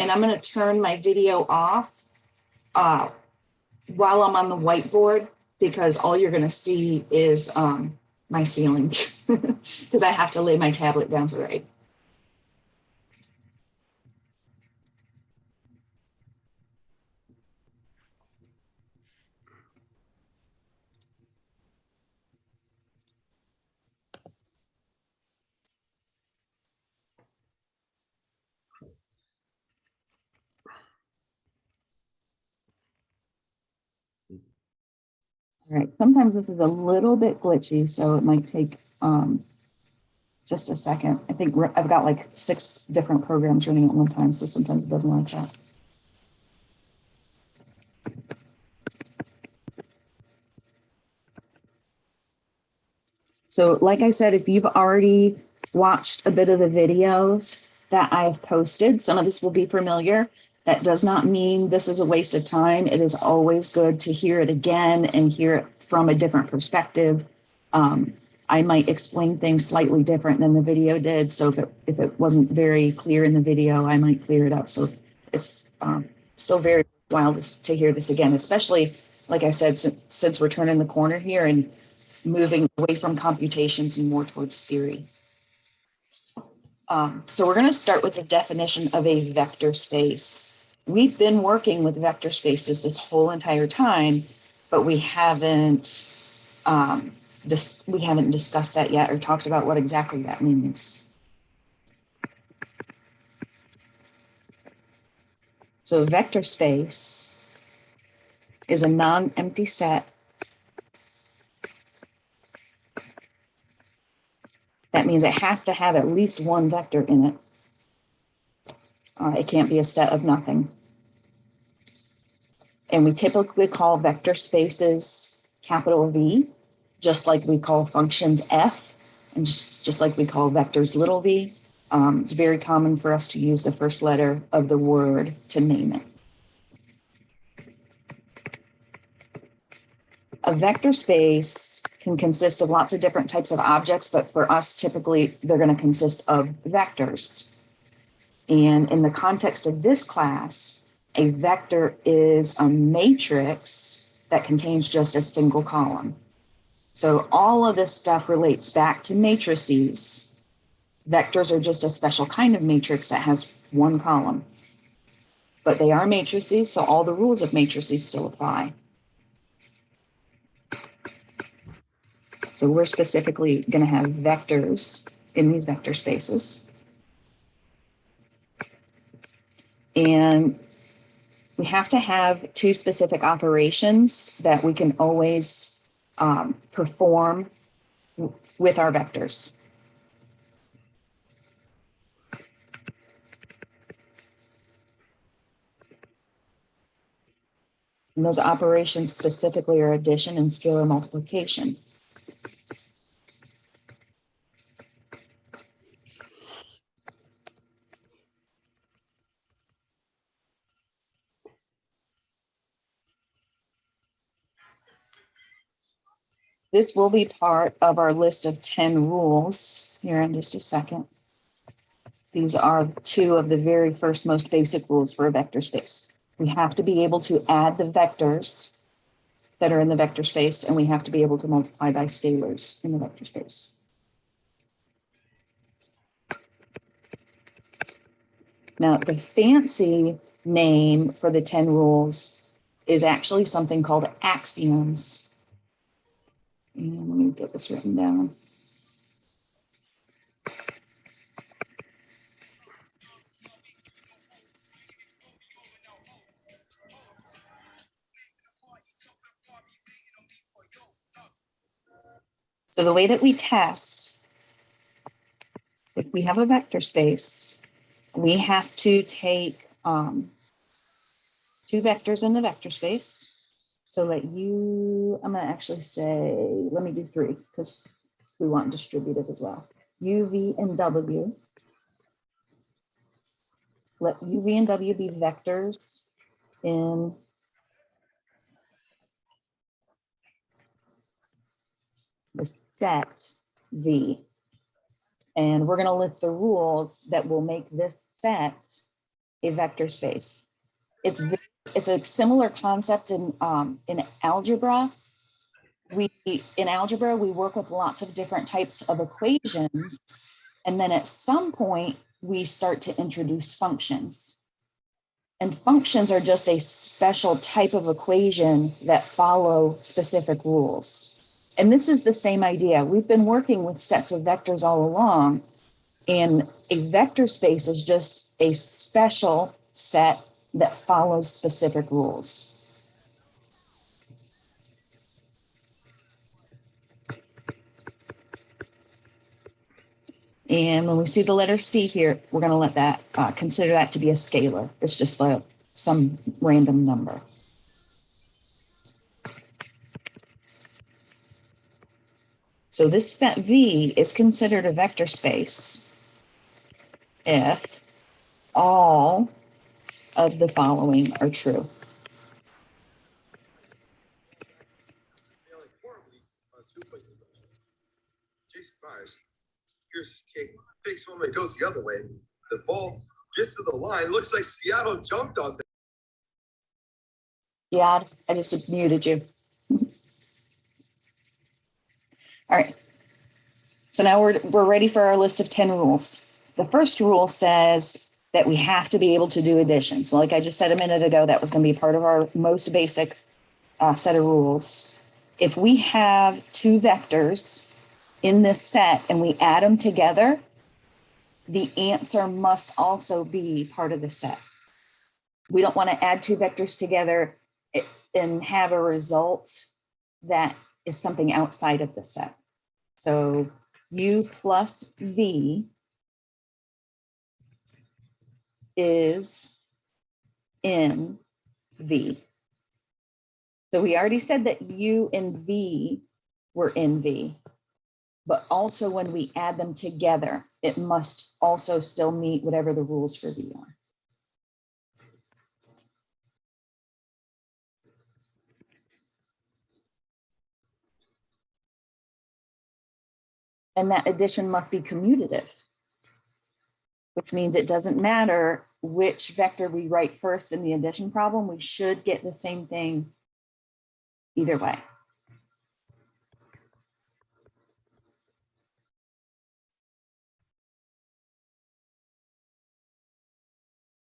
and I'm going to turn my video off while I'm on the whiteboard, because all you're going to see is my ceiling, because I have to lay my tablet down to write. All right, sometimes this is a little bit glitchy, so it might take just a second. I think I've got like 6 different programs running at one time, so sometimes it doesn't like that. So like I said, if you've already watched a bit of the videos that I've posted, some of this will be familiar. That does not mean this is a waste of time. It is always good to hear it again and hear it from a different perspective. I might explain things slightly different than the video did. So if it wasn't very clear in the video, I might clear it up. So it's still very wild to hear this again, especially, like I said, since we're turning the corner here and moving away from computations and more towards theory. So we're going to start with the definition of a vector space. We've been working with vector spaces this whole entire time, but we haven't discussed that yet or talked about what exactly that means. So a vector space is a non-empty set that means it has to have at least one vector in it. It can't be a set of nothing. And we typically call vector spaces capital V, just like we call functions F, and just like we call vectors little v. It's very common for us to use the first letter of the word to name it. A vector space can consist of lots of different types of objects, but for us, typically, they're going to consist of vectors. And in the context of this class, a vector is a matrix that contains just a single column. So all of this stuff relates back to matrices. Vectors are just a special kind of matrix that has one column. But they are matrices, so all the rules of matrices still apply. So we're specifically going to have vectors in these vector spaces. And we have to have 2 specific operations that we can always perform with our vectors. And those operations specifically are addition and scalar multiplication. This will be part of our list of 10 rules here in just a second. These are 2 of the very first most basic rules for a vector space. We have to be able to add the vectors that are in the vector space, and we have to be able to multiply by scalars in the vector space. Now, the fancy name for the 10 rules is actually something called axioms. And let me get this written down. So the way that we test, if we have a vector space, we have to take 2 vectors in the vector space. So let you, I'm going to actually say, let me do 3 because we want distributive as well. U, V, and W. Let U, V, and W be vectors in the set V. And we're going to list the rules that will make this set a vector space. It's a similar concept in algebra. In algebra, we work with lots of different types of equations. And then at some point, we start to introduce functions. And functions are just a special type of equation that follow specific rules. And this is the same idea. We've been working with sets of vectors all along, and a vector space is just a special set that follows specific rules. And when we see the letter C here, we're going to let that consider that to be a scalar. It's just some random number. So this set V is considered a vector space if all of the following are true. Jason Myers, here's his kick, fakes one when it goes the other way. The ball gets to the line. Looks like Seattle jumped on that. Yeah, I just muted you. All right. So now we're ready for our list of 10 rules. The first rule says that we have to be able to do addition. So like I just said a minute ago, that was going to be part of our most basic set of rules. If we have two vectors in this set and we add them together, the answer must also be part of the set. We don't want to add two vectors together and have a result that is something outside of the set. So U plus V is in V. So we already said that U and V were in V, but also when we add them together, it must also still meet whatever the rules for V are. And that addition must be commutative, which means it doesn't matter which vector we write first in the addition problem, we should get the same thing either way.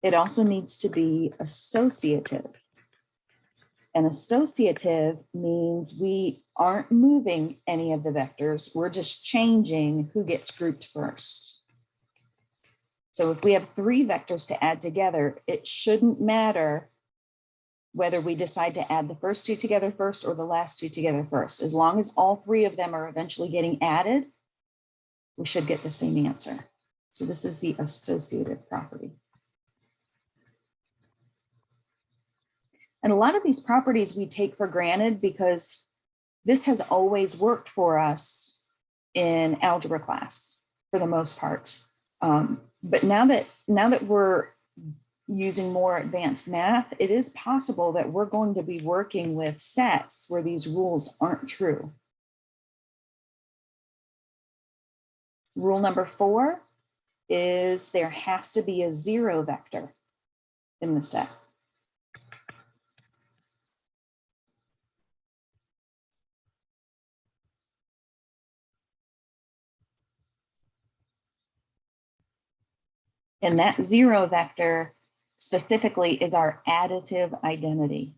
It also needs to be associative. And associative means we aren't moving any of the vectors, we're just changing who gets grouped first. So if we have three vectors to add together, it shouldn't matter whether we decide to add the first two together first or the last two together first. As long as all three of them are eventually getting added, we should get the same answer. So this is the associative property. And a lot of these properties we take for granted because this has always worked for us in algebra class for the most part. But now that we're using more advanced math, it is possible that we're going to be working with sets where these rules aren't true. Rule number 4 is there has to be a zero vector in the set. And that zero vector specifically is our additive identity.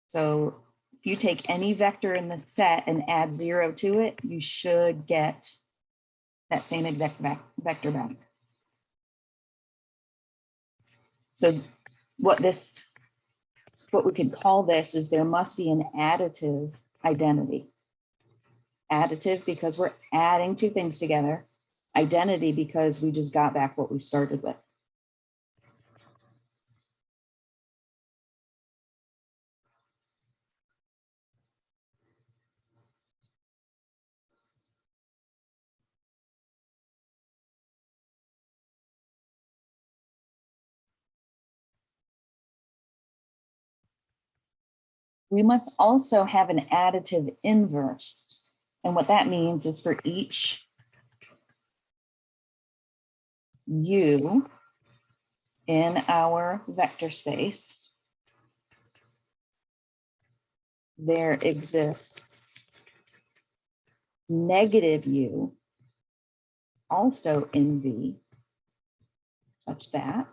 So if you take any vector in the set and add 0 to it, you should get that same exact vector back. So what we could call this is there must be an additive identity. Additive because we're adding two things together. Identity because we just got back what we started with. We must also have an additive inverse. And what that means is for each U, in our vector space, there exists negative u also in V, such that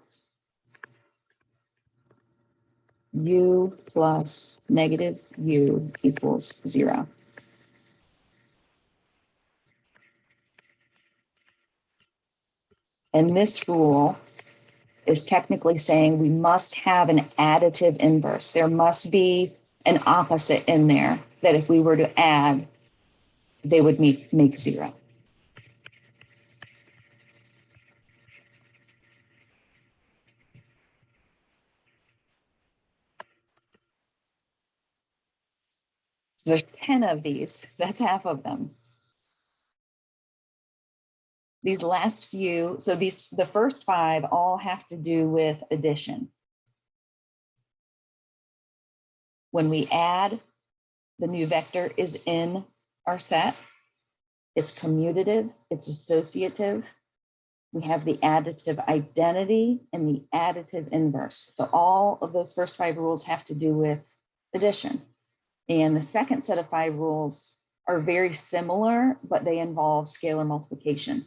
u plus negative u equals 0. And this rule is technically saying we must have an additive inverse. There must be an opposite in there that if we were to add, they would make 0. So there's 10 of these. That's half of them. These last few, so the first 5 all have to do with addition. When we add, the new vector is in our set. It's commutative, it's associative. We have the additive identity and the additive inverse. So all of those first 5 rules have to do with addition. And the second set of 5 rules are very similar, but they involve scalar multiplication.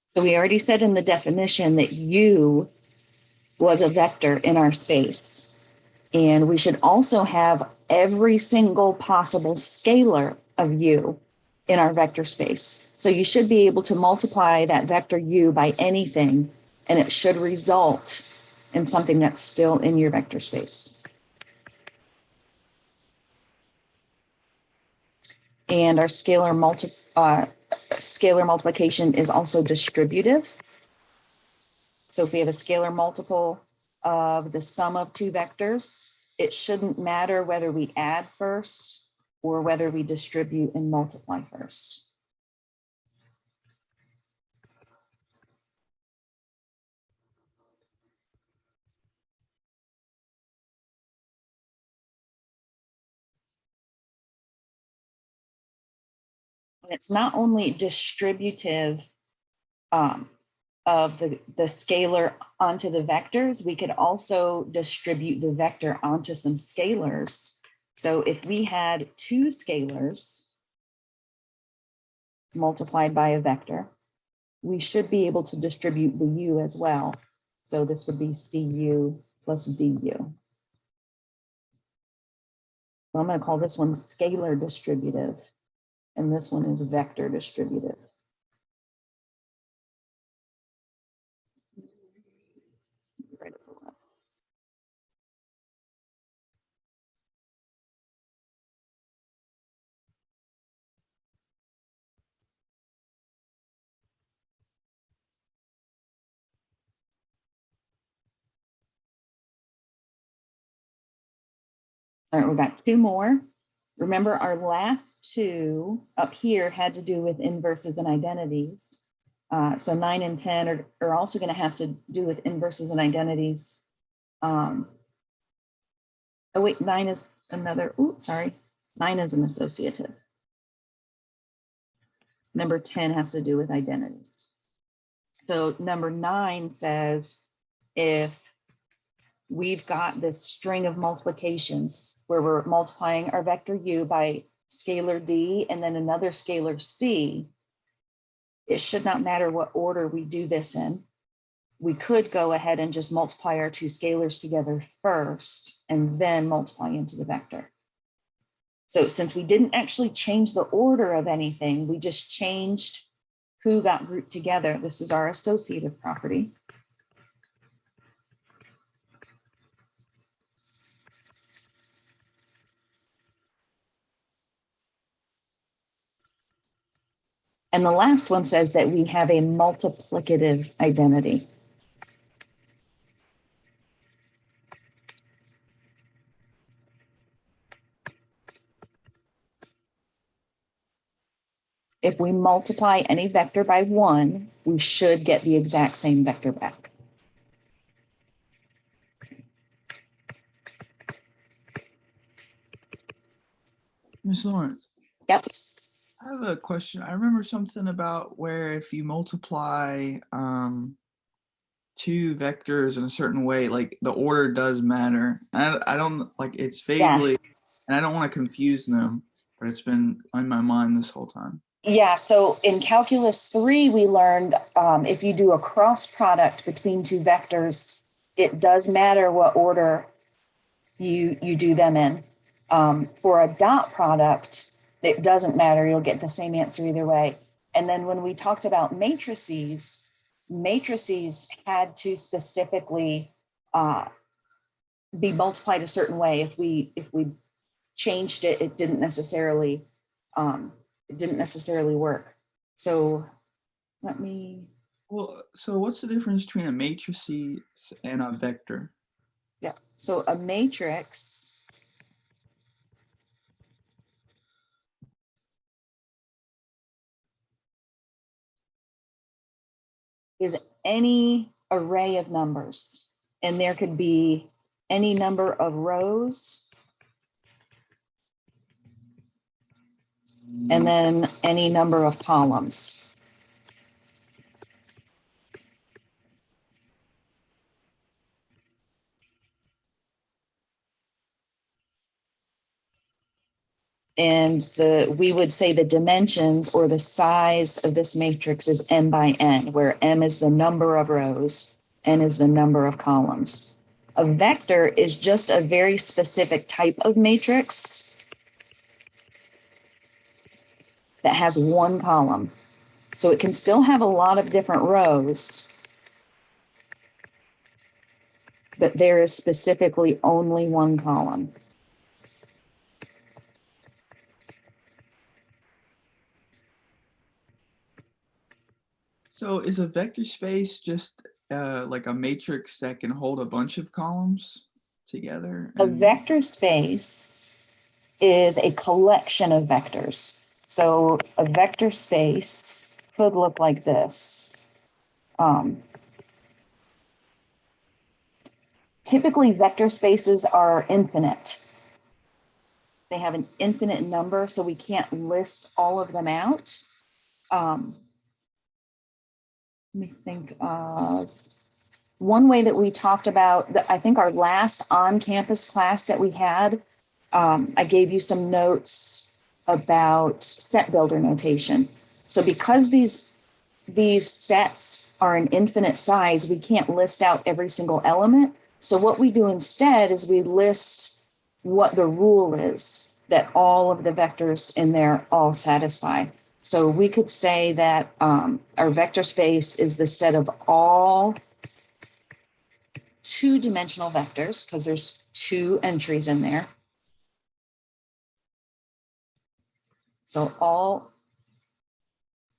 So we already said in the definition that U was a vector in our space. And we should also have every single possible scalar of U in our vector space. So you should be able to multiply that vector U by anything, and it should result in something that's still in your vector space. And our scalar multiplication is also distributive. So if we have a scalar multiple of the sum of 2 vectors, it shouldn't matter whether we add first or whether we distribute and multiply first. And it's not only distributive of the scalar onto the vectors, we could also distribute the vector onto some scalars. So if we had 2 scalars multiplied by a vector, we should be able to distribute the u as well. So this would be cu plus du. So I'm going to call this one scalar distributive, and this one is vector distributive. All right, we've got 2 more. Remember, our last 2 up here had to do with inverses and identities. So 9 and 10 are also going to have to do with inverses and identities. Oh wait, 9 is another, sorry. 9 is an associative. Number 10 has to do with identities. So number 9 says if we've got this string of multiplications where we're multiplying our vector u by scalar d and then another scalar c, it should not matter what order we do this in. We could go ahead and just multiply our 2 scalars together first and then multiply into the vector. So since we didn't actually change the order of anything, we just changed who got grouped together. This is our associative property. And the last one says that we have a multiplicative identity. If we multiply any vector by 1, we should get the exact same vector back. Miss Lawrence. Yep. I have a question. I remember something about where if you multiply two vectors in a certain way, like the order does matter. I don't like it's vaguely, and I don't want to confuse them, but it's been on my mind this whole time. Yeah, so in calculus 3, we learned if you do a cross product between two vectors, it does matter what order you do them in. For a dot product, it doesn't matter. You'll get the same answer either way. And then when we talked about matrices, matrices had to specifically be multiplied a certain way. If we changed it, it didn't necessarily work. So let me. Well, so what's the difference between a matrix and a vector? Yeah. So a matrix is any array of numbers, and there could be any number of rows and then any number of columns. And we would say the dimensions or the size of this matrix is m by n, where m is the number of rows, n is the number of columns. A vector is just a very specific type of matrix that has one column. So it can still have a lot of different rows, but there is specifically only one column. So is a vector space just like a matrix that can hold a bunch of columns together? A vector space is a collection of vectors. So a vector space could look like this. Typically, vector spaces are infinite. They have an infinite number, so we can't list all of them out. Let me think of one way that we talked about, I think our last on-campus class that we had, I gave you some notes about set builder notation. So because these sets are an infinite size, we can't list out every single element. So what we do instead is we list what the rule is that all of the vectors in there all satisfy. So we could say that our vector space is the set of all two-dimensional vectors, because there's two entries in there. So all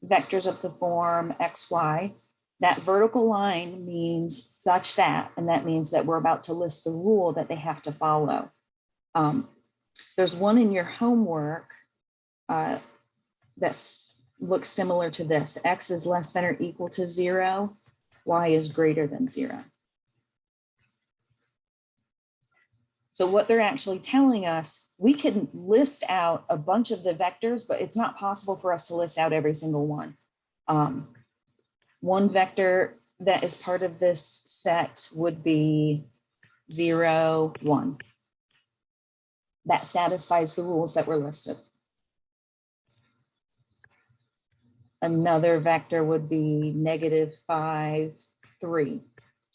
vectors of the form x, y. That vertical line means such that, and that means that we're about to list the rule that they have to follow. There's one in your homework that looks similar to this. X is less than or equal to 0. Y is greater than 0. So what they're actually telling us, we can list out a bunch of the vectors, but it's not possible for us to list out every single one. One vector that is part of this set would be 0, 1. That satisfies the rules that were listed. Another vector would be -5, 3.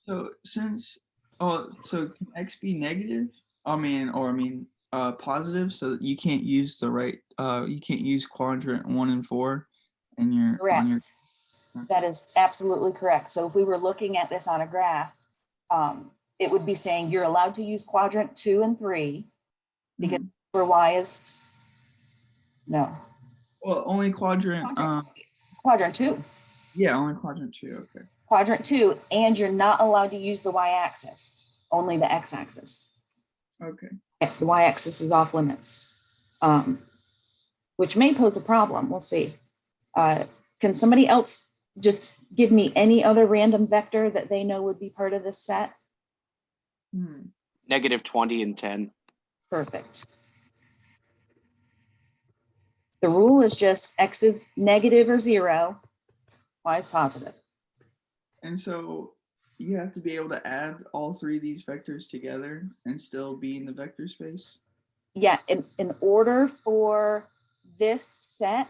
So so can X be negative? Positive, so that you can't use you can't use quadrant 1 and 4 in your Correct. That is absolutely correct. So if we were looking at this on a graph, it would be saying you're allowed to use quadrant 2 and 3 because for Y is no. Well, only quadrant 2. Yeah, only quadrant 2. Okay. Quadrant 2, and you're not allowed to use the y-axis, only the x-axis. Okay. The y-axis is off limits, which may pose a problem. We'll see. Can somebody else just give me any other random vector that they know would be part of this set? -20 and 10. Perfect. The rule is just X is negative or 0, Y is positive. And so you have to be able to add all three of these vectors together and still be in the vector space. Yeah, in order for this set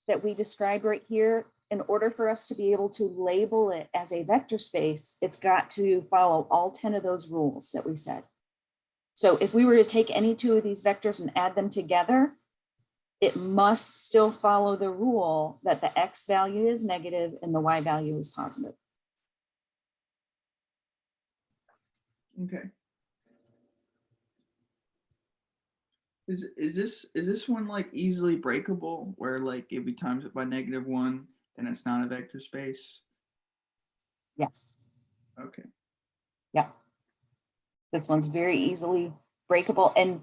that we described right here, in order for us to be able to label it as a vector space, it's got to follow all 10 of those rules that we said. So if we were to take any two of these vectors and add them together, it must still follow the rule that the X value is negative and the Y value is positive. Okay. Is this one like easily breakable where like if we times it by -1, then it's not a vector space? Yes. Okay. Yeah. This one's very easily breakable. And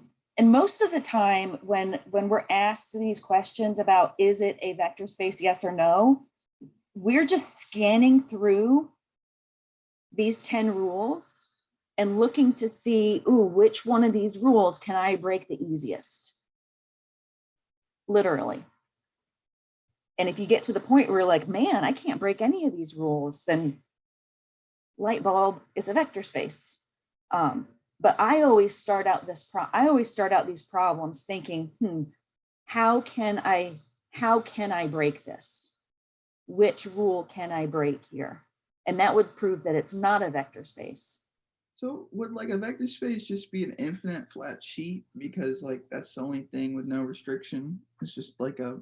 most of the time when we're asked these questions about, is it a vector space, yes or no, we're just scanning through these 10 rules and looking to see, ooh, which one of these rules can I break the easiest? Literally. And if you get to the point where you're like, man, I can't break any of these rules, then light bulb is a vector space. But I always start out these problems thinking, how can I break this? Which rule can I break here? And that would prove that it's not a vector space. So would like a vector space just be an infinite flat sheet because like that's the only thing with no restriction? It's just like a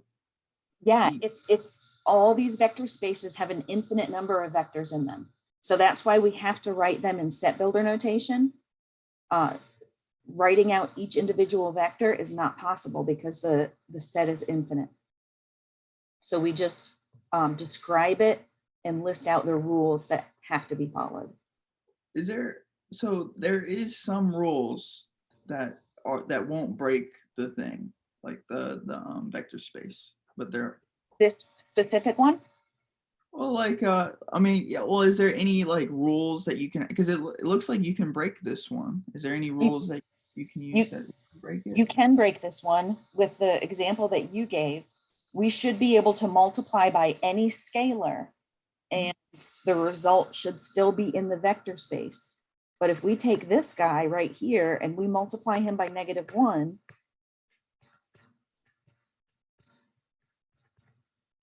Yeah, sheet. it's all these vector spaces have an infinite number of vectors in them. So that's why we have to write them in set builder notation. Writing out each individual vector is not possible because the set is infinite. So we just describe it and list out the rules that have to be followed. So there is some rules that won't break the thing, like the vector space, but there. This specific one? Well, like I mean, yeah. Well, is there any like rules that you can? Because it looks like you can break this one. Is there any rules that you can use that break it? You can break this one with the example that you gave. We should be able to multiply by any scalar, and the result should still be in the vector space. But if we take this guy right here and we multiply him by -1,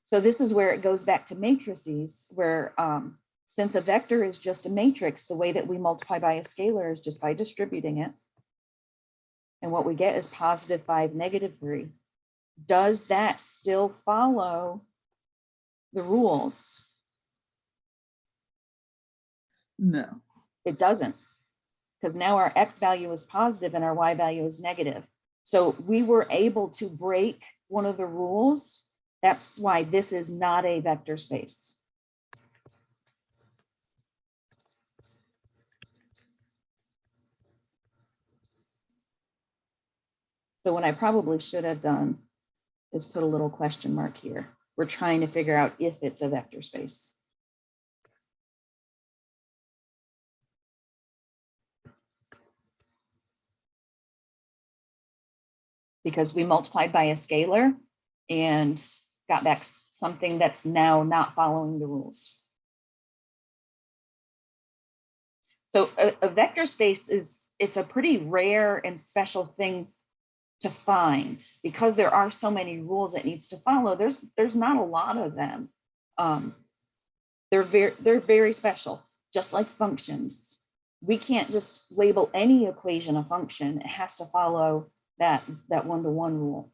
so this is where it goes back to matrices, where since a vector is just a matrix, the way that we multiply by a scalar is just by distributing it. And what we get is +5, -3. Does that still follow the rules? No. It doesn't, because now our X value is positive and our Y value is negative. So we were able to break one of the rules. That's why this is not a vector space. So what I probably should have done is put a little question mark here. We're trying to figure out if it's a vector space. Because we multiplied by a scalar and got back something that's now not following the rules. So a vector space it's a pretty rare and special thing to find because there are so many rules it needs to follow. There's not a lot of them. They're very special, just like functions. We can't just label any equation a function. It has to follow that one-to-one rule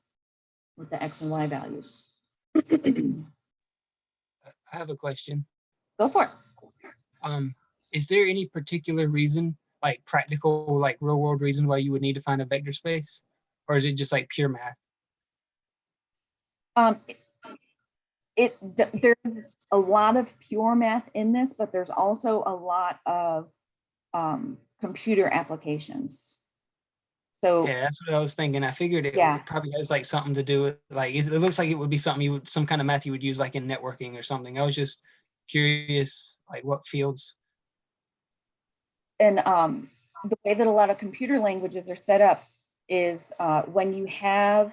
with the X and Y values. I have a question. Go for it. Is there any particular reason, like practical, like real world reason why you would need to find a vector space? Or is it just like pure math? There's a lot of pure math in this, but there's also a lot of computer applications. So Yeah, that's what I was thinking. I figured it Yeah. probably has like something to do with like it looks like it would be something you would some kind of math you would use like in networking or something. I was just curious like what fields. and the way that a lot of computer languages are set up is when you have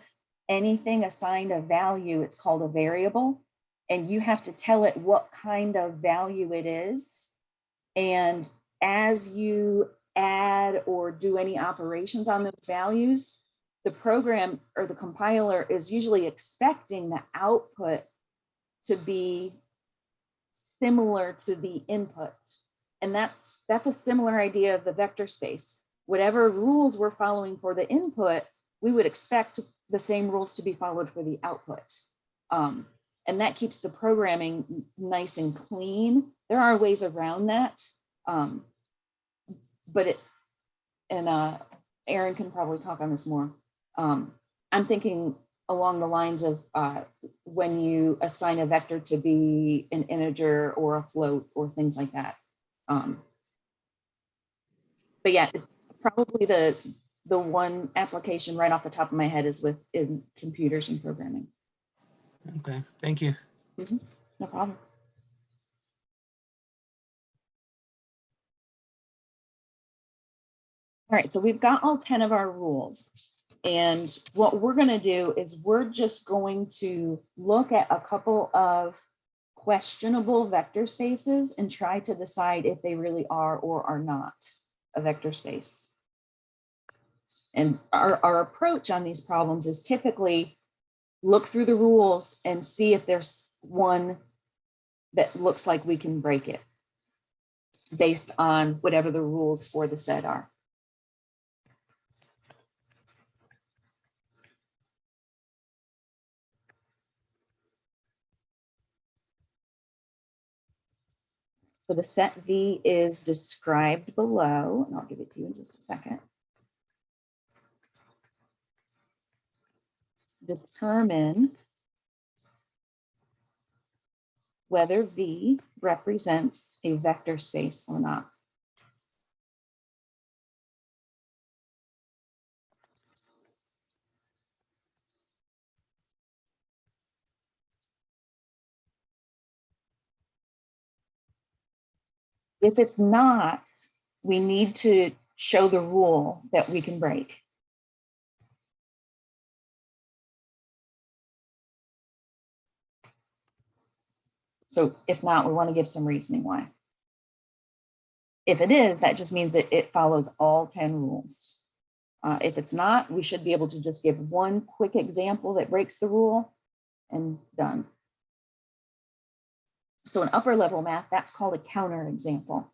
anything assigned a value, it's called a variable, and you have to tell it what kind of value it is. And as you add or do any operations on those values, the program or the compiler is usually expecting the output to be similar to the input. And that's a similar idea of the vector space. Whatever rules we're following for the input, we would expect the same rules to be followed for the output. And that keeps the programming nice and clean. There are ways around that. But Aaron can probably talk on this more. I'm thinking along the lines of when you assign a vector to be an integer or a float or things like that. But yeah, probably the one application right off the top of my head is in computers and programming. Okay, thank you. No problem. All right, so we've got all 10 of our rules. And what we're going to do is we're just going to look at a couple of questionable vector spaces and try to decide if they really are or are not a vector space. And our approach on these problems is typically look through the rules and see if there's one that looks like we can break it based on whatever the rules for the set are. So the set V is described below, and I'll give it to you in just a second. Determine whether V represents a vector space or not. If it's not, we need to show the rule that we can break. So if not, we want to give some reasoning why. If it is, that just means that it follows all 10 rules. If it's not, we should be able to just give one quick example that breaks the rule and done. So in upper level math, that's called a counterexample.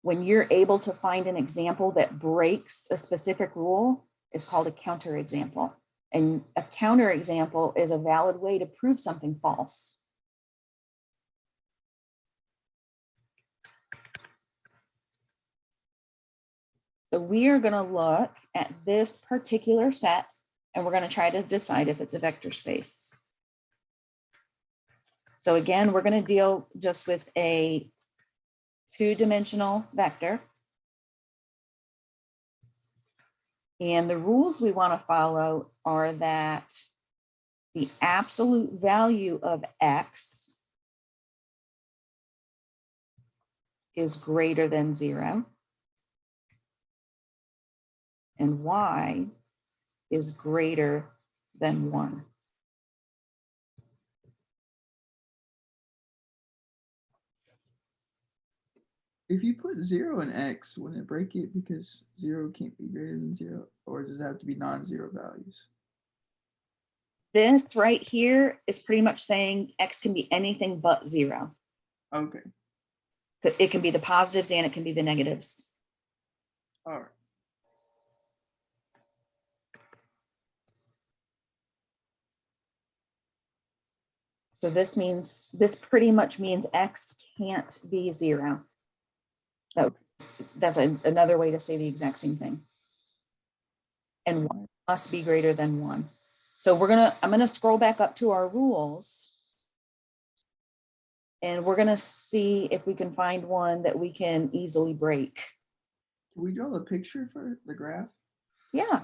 When you're able to find an example that breaks a specific rule, it's called a counterexample. And a counterexample is a valid way to prove something false. So we are going to look at this particular set, and we're going to try to decide if it's a vector space. So again, we're going to deal just with a two-dimensional vector. And the rules we want to follow are that the absolute value of X is greater than 0, and Y is greater than 1. If you put 0 in X, wouldn't it break it because 0 can't be greater than 0? Or does it have to be non-zero values? This right here is pretty much saying X can be anything but 0. Okay. It can be the positives and it can be the negatives. All right. So this pretty much means X can't be 0. So that's another way to say the exact same thing. And 1 must be greater than 1. So I'm gonna scroll back up to our rules. And we're gonna see if we can find one that we can easily break. Can we draw the picture for the graph? Yeah.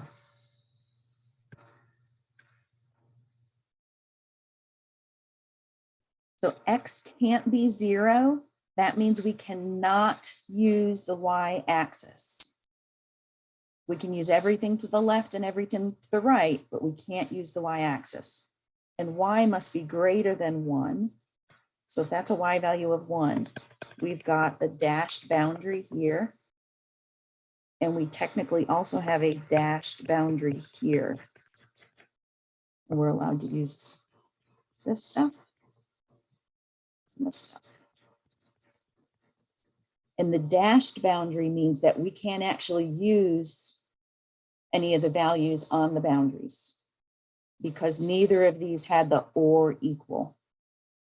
So X can't be 0. That means we cannot use the Y-axis. We can use everything to the left and everything to the right, but we can't use the Y-axis. And Y must be greater than 1. So if that's a Y value of 1, we've got a dashed boundary here. And we technically also have a dashed boundary here. And we're allowed to use this stuff and this stuff. And the dashed boundary means that we can't actually use any of the values on the boundaries because neither of these had the or equal.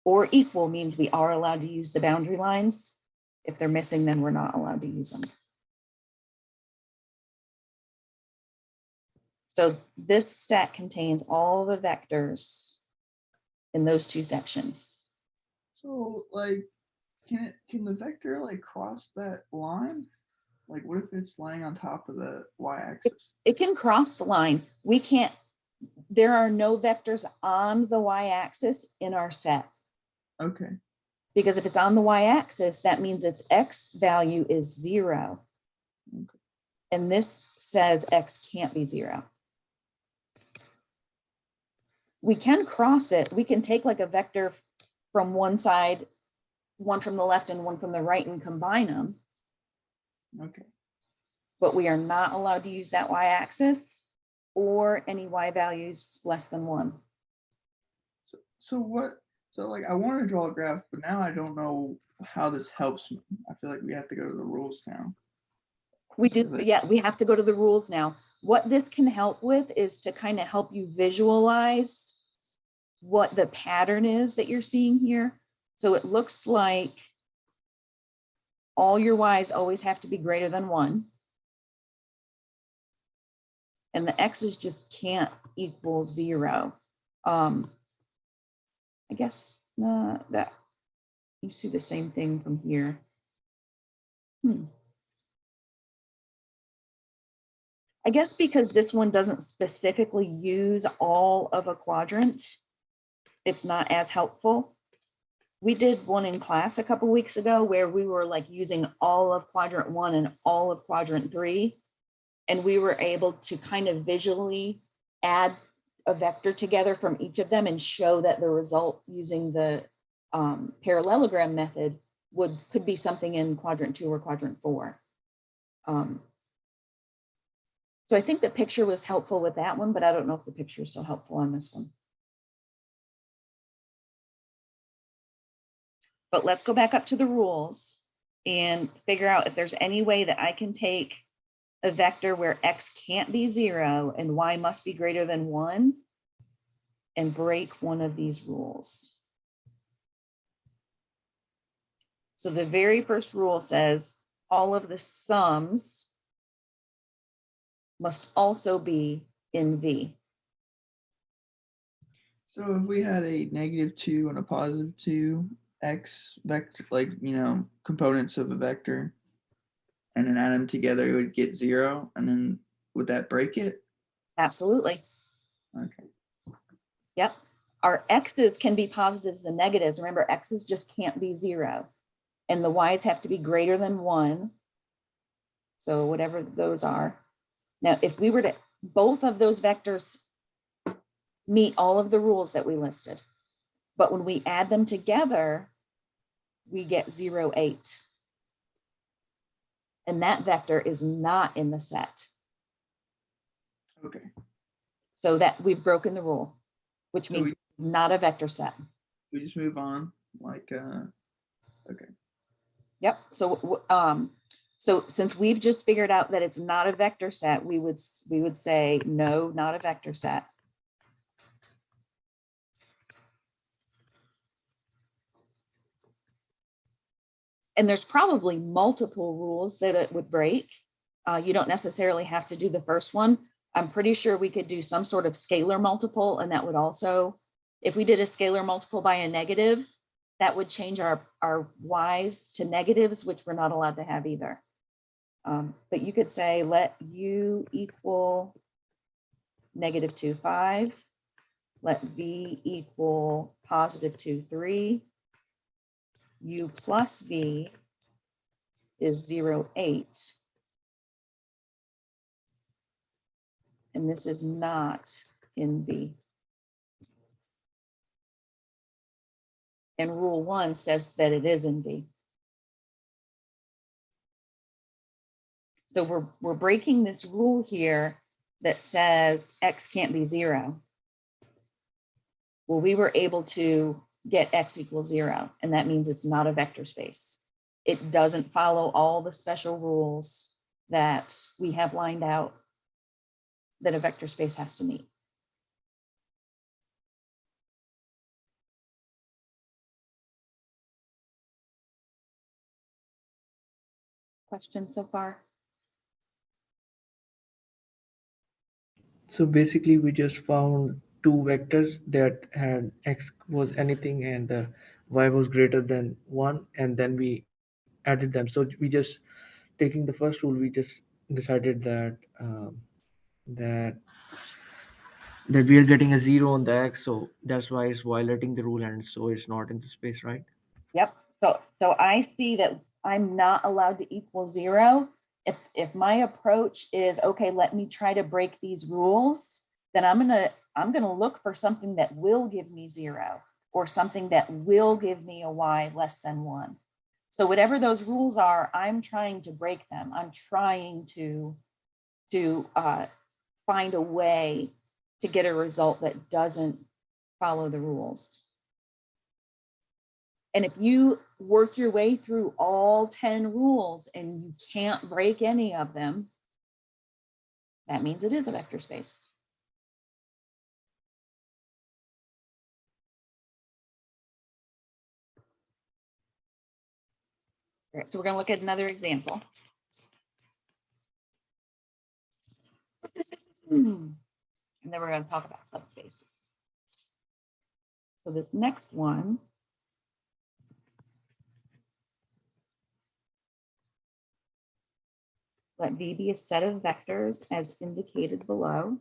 Or equal means we are allowed to use the boundary lines. If they're missing, then we're not allowed to use them. So this set contains all the vectors in those two sections. So like, can the vector like cross that line? Like what if it's lying on top of the y-axis? It can cross the line. We can't, there are no vectors on the y-axis in our set. Okay. Because if it's on the y-axis, that means its x value is 0. Okay. And this says x can't be 0. We can cross it. We can take like a vector from one side, one from the left and one from the right and combine them. Okay. But we are not allowed to use that y-axis or any y values less than 1. So like I want to draw a graph, but now I don't know how this helps me. I feel like we have to go to the rules now. We do, yeah, we have to go to the rules now. What this can help with is to kind of help you visualize what the pattern is that you're seeing here. So it looks like all your y's always have to be greater than 1. And the x's just can't equal 0. I guess that you see the same thing from here. I guess because this one doesn't specifically use all of a quadrant, it's not as helpful. We did one in class a couple weeks ago where we were like using all of quadrant 1 and all of quadrant 3. And we were able to kind of visually add a vector together from each of them and show that the result using the parallelogram method could be something in quadrant 2 or quadrant 4. So I think the picture was helpful with that one, but I don't know if the picture is so helpful on this one. But let's go back up to the rules and figure out if there's any way that I can take a vector where x can't be 0 and y must be greater than 1 and break one of these rules. So the very first rule says all of the sums must also be in V. So if we had a -2 and a +2 x vector, like, you know, components of a vector, and then add them together, it would get 0. And then would that break it? Absolutely. Okay. Yep. Our x's can be positives and negatives. Remember, x's just can't be 0. And the y's have to be greater than 1. So whatever those are. Now, if we were to, both of those vectors meet all of the rules that we listed. But when we add them together, we get 0, 8. And that vector is not in the set. Okay. So that we've broken the rule, which means not a vector set. We just move on, like, okay. Yep. So since we've just figured out that it's not a vector set, we would say no, not a vector set. And there's probably multiple rules that it would break. You don't necessarily have to do the first one. I'm pretty sure we could do some sort of scalar multiple, and that would also, if we did a scalar multiple by a negative, that would change our y's to negatives, which we're not allowed to have either. But you could say let u equal negative 2, 5. Let v equal positive 2, 3. U plus v is 0, 8. And this is not in V. And rule 1 says that it is in V. So we're breaking this rule here that says X can't be 0. Well, we were able to get X equals 0, and that means it's not a vector space. It doesn't follow all the special rules that we have lined out that a vector space has to meet. Questions so far? So basically, we just found two vectors that had x was anything and y was greater than 1, and then we added them. So we just, taking the first rule, we just decided that that that we are getting a 0 on the x, so that's why it's violating the rule, and so it's not in the space, right? Yep. So I see that I'm not allowed to equal 0. If my approach is, okay, let me try to break these rules, then I'm gonna look for something that will give me 0 or something that will give me a y less than 1. So whatever those rules are, I'm trying to break them. I'm trying to find a way to get a result that doesn't follow the rules. And if you work your way through all 10 rules and you can't break any of them, that means it is a vector space. All right, so we're going to look at another example. And then we're going to talk about subspaces. So this next one, let V be a set of vectors as indicated below.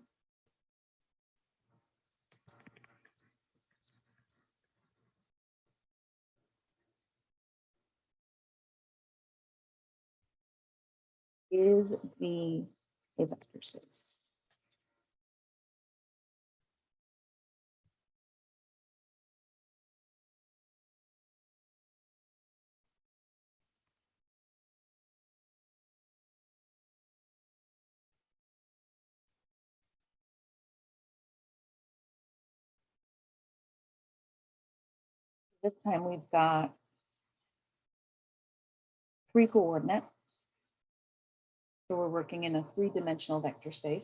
Is V a vector space? This time we've got 3 coordinates. So we're working in a 3-dimensional vector space.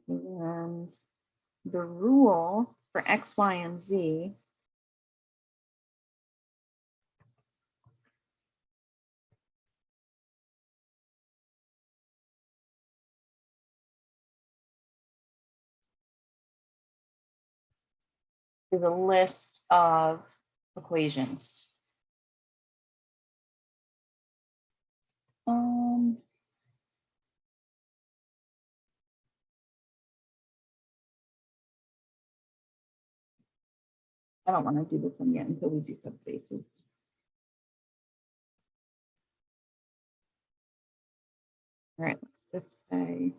And the rule for X, Y, and Z is a list of equations. I don't want to do this one yet until we do subspaces. All right, let's say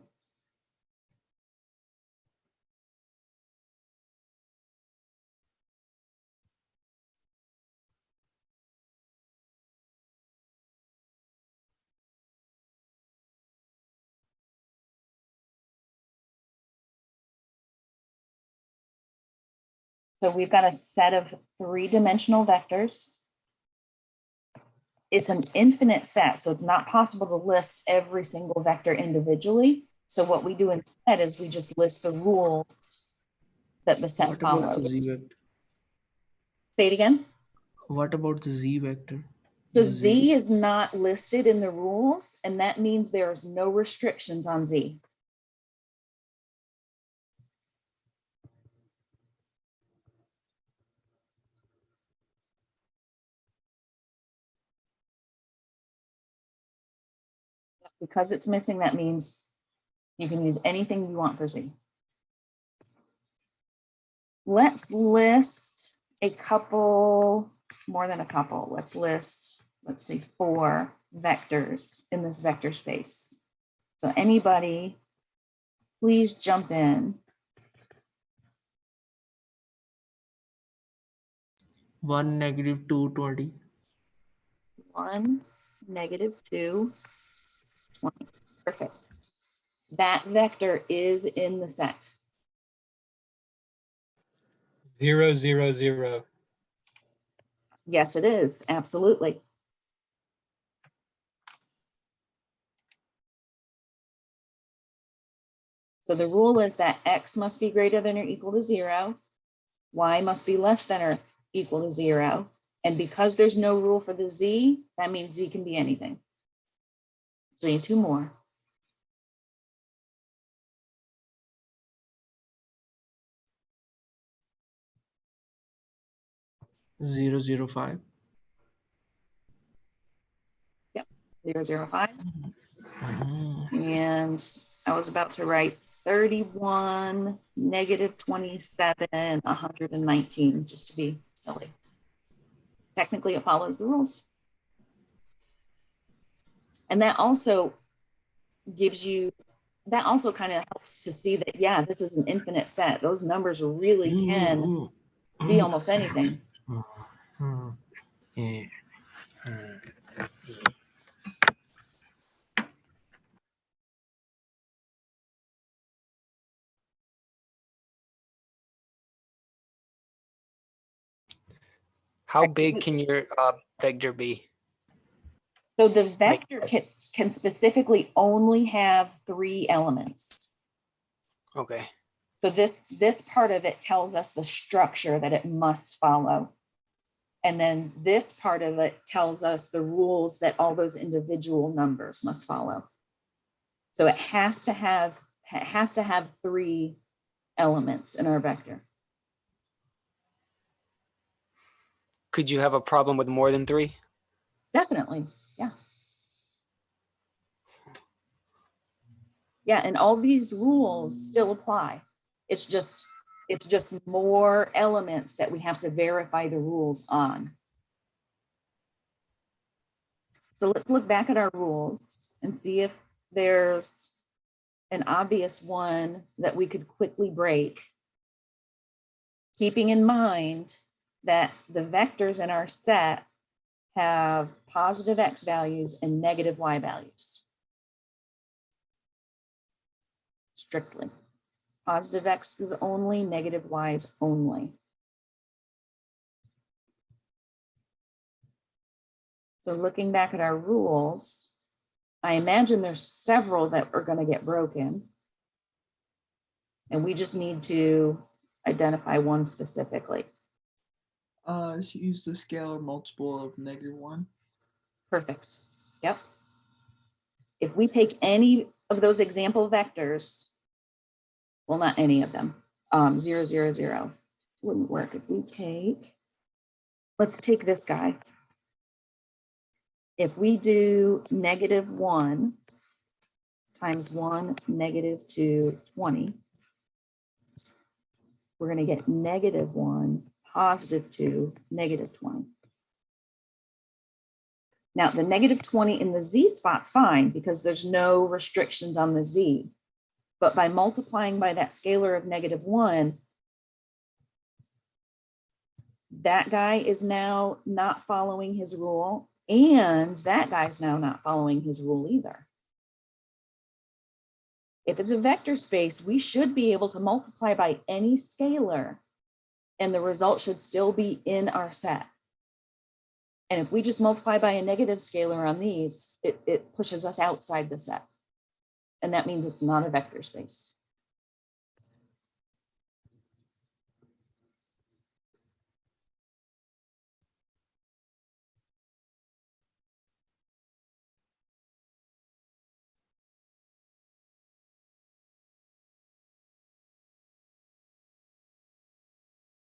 so we've got a set of 3-dimensional vectors. It's an infinite set, so it's not possible to list every single vector individually. So what we do instead is we just list the rules that the set What about the follows. z vector? Say it again. What about the z vector? So The Z is not listed in the rules, and that means there's no restrictions on Z. Because it's missing, that means you can use anything you want for Z. Let's list a couple, more than a couple. Let's list, let's see, 4 vectors in this vector space. So anybody, please jump in. 1, -2, 20. 1, -2, 20. Perfect. That vector is in the set. 0, 0, 0. Yes, it is. Absolutely. So the rule is that X must be greater than or equal to 0. Y must be less than or equal to 0. And because there's no rule for the Z, that means Z can be anything. So we need 2 more. 0, 0, 5. 0, 0, 5. Mhm. And I was about to write 31, -27, 119, just to be silly. Technically, it follows the rules. And that also gives you, that also kind of helps to see that, yeah, this is an infinite set. Those numbers really can be almost anything. Yeah. How big can your vector be? So the vector can specifically only have 3 elements. Okay. So this part of it tells us the structure that it must follow. And then this part of it tells us the rules that all those individual numbers must follow. So it has to have 3 elements in our vector. Could you have a problem with more than 3? Definitely, yeah. Yeah, and all these rules still apply. It's just more elements that we have to verify the rules on. So let's look back at our rules and see if there's an obvious one that we could quickly break, keeping in mind that the vectors in our set have positive X values and negative Y values. Strictly. Positive X's only, negative Y's only. So looking back at our rules, I imagine there's several that are going to get broken. And we just need to identify one specifically. Just use the scalar multiple of -1. Perfect. Yep. If we take any of those example vectors, well, not any of them, 0, 0, 0 wouldn't work. If we take, let's take this guy. If we do -1 times 1, -2, 20, we're going to get -1, +2, -20. Now, the -20 in the Z spot's fine because there's no restrictions on the Z. But by multiplying by that scalar of -1, that guy is now not following his rule, and that guy's now not following his rule either. If it's a vector space, we should be able to multiply by any scalar, and the result should still be in our set. And if we just multiply by a negative scalar on these, it pushes us outside the set. And that means it's not a vector space.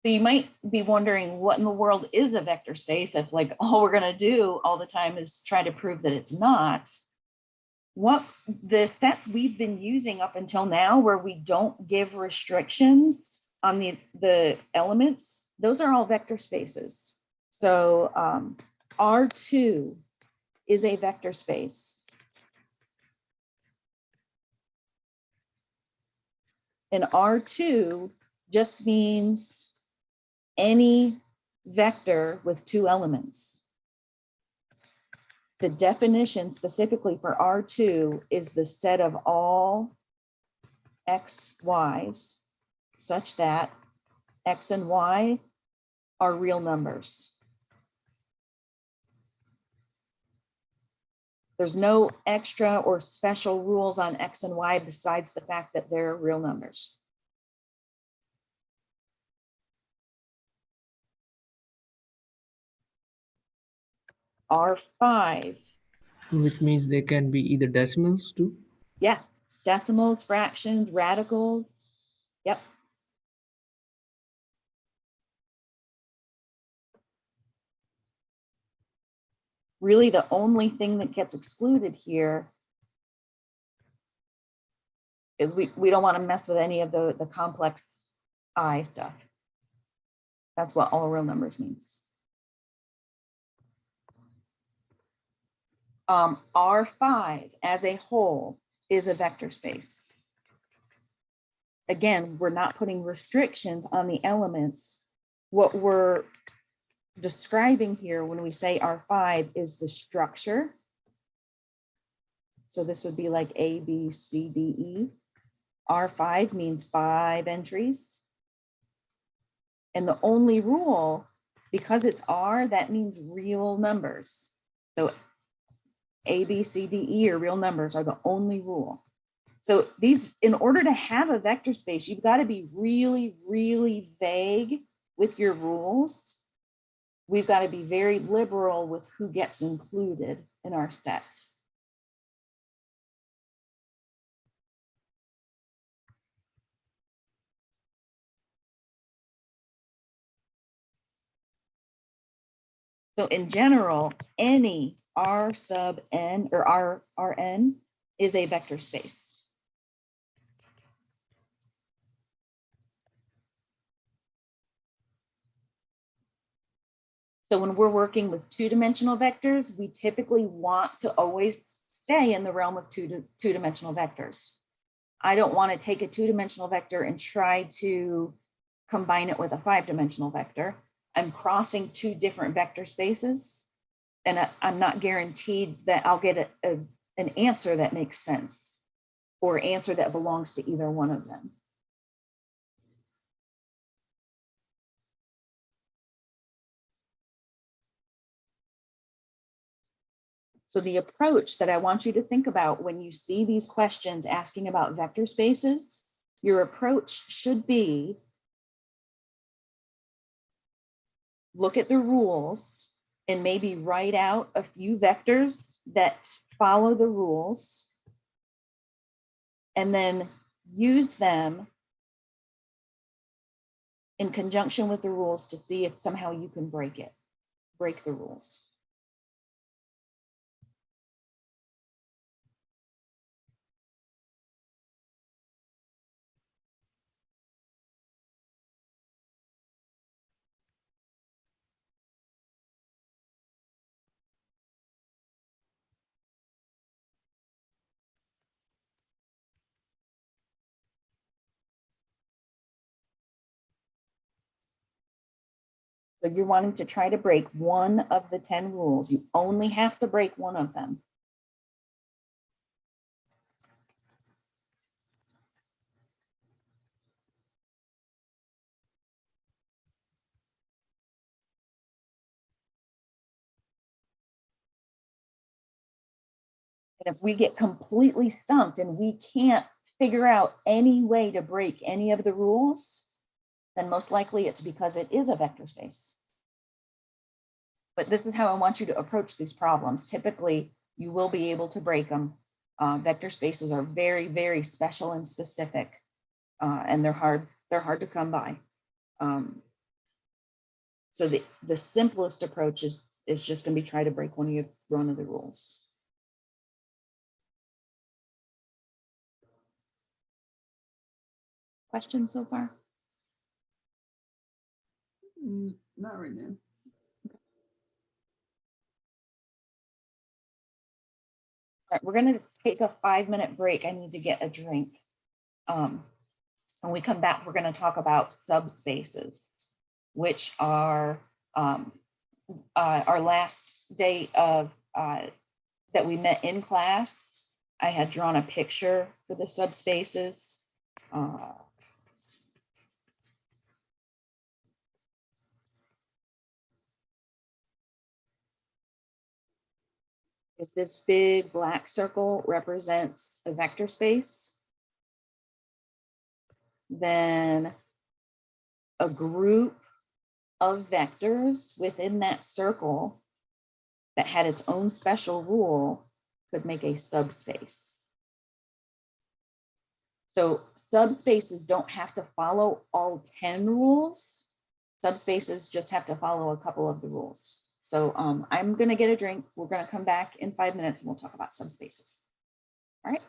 So you might be wondering what in the world is a vector space if like all we're going to do all the time is try to prove that it's not. what the sets we've been using up until now, where we don't give restrictions on the elements, those are all vector spaces. So R2 is a vector space. And R2 just means any vector with two elements. The definition specifically for R2 is the set of all x, y's such that x and y are real numbers. There's no extra or special rules on x and y besides the fact that they're real numbers. R5, Which means they can be either decimals too. yes, decimals, fractions, radicals. Yep. Really, the only thing that gets excluded here is we don't want to mess with any of the complex I stuff. That's what all real numbers means. R5 as a whole is a vector space. Again, we're not putting restrictions on the elements. What we're describing here when we say R5 is the structure. So this would be like A, B, C, D, E. R5 means 5 entries. And the only rule, because it's R, that means real numbers. So A, B, C, D, E are real numbers are the only rule. So these, in order to have a vector space, you've got to be really, really vague with your rules. We've got to be very liberal with who gets included in our set. So in general, any R sub n or Rn is a vector space. So when we're working with two-dimensional vectors, we typically want to always stay in the realm of two-dimensional vectors. I don't want to take a two-dimensional vector and try to combine it with a five-dimensional vector. I'm crossing two different vector spaces, and I'm not guaranteed that I'll get an answer that makes sense or answer that belongs to either one of them. So the approach that I want you to think about when you see these questions asking about vector spaces, your approach should be look at the rules and maybe write out a few vectors that follow the rules and then use them in conjunction with the rules to see if somehow you can break the rules. So you're wanting to try to break one of the 10 rules. You only have to break one of them. And if we get completely stumped and we can't figure out any way to break any of the rules, then most likely it's because it is a vector space. But this is how I want you to approach these problems. Typically, you will be able to break them. Vector spaces are very, very special and specific, and they're hard to come by. So the simplest approach is just going to be try to break one of the rules. Questions so far? Not right now. All right, we're gonna take a 5-minute break. I need to get a drink. When we come back, we're gonna talk about subspaces, which are our last day of that we met in class. I had drawn a picture for the subspaces. If this big black circle represents a vector space, then a group of vectors within that circle that had its own special rule could make a subspace. So subspaces don't have to follow all 10 rules. Subspaces just have to follow a couple of the rules. So I'm gonna get a drink. We're gonna come back in 5 minutes and we'll talk about subspaces. All right.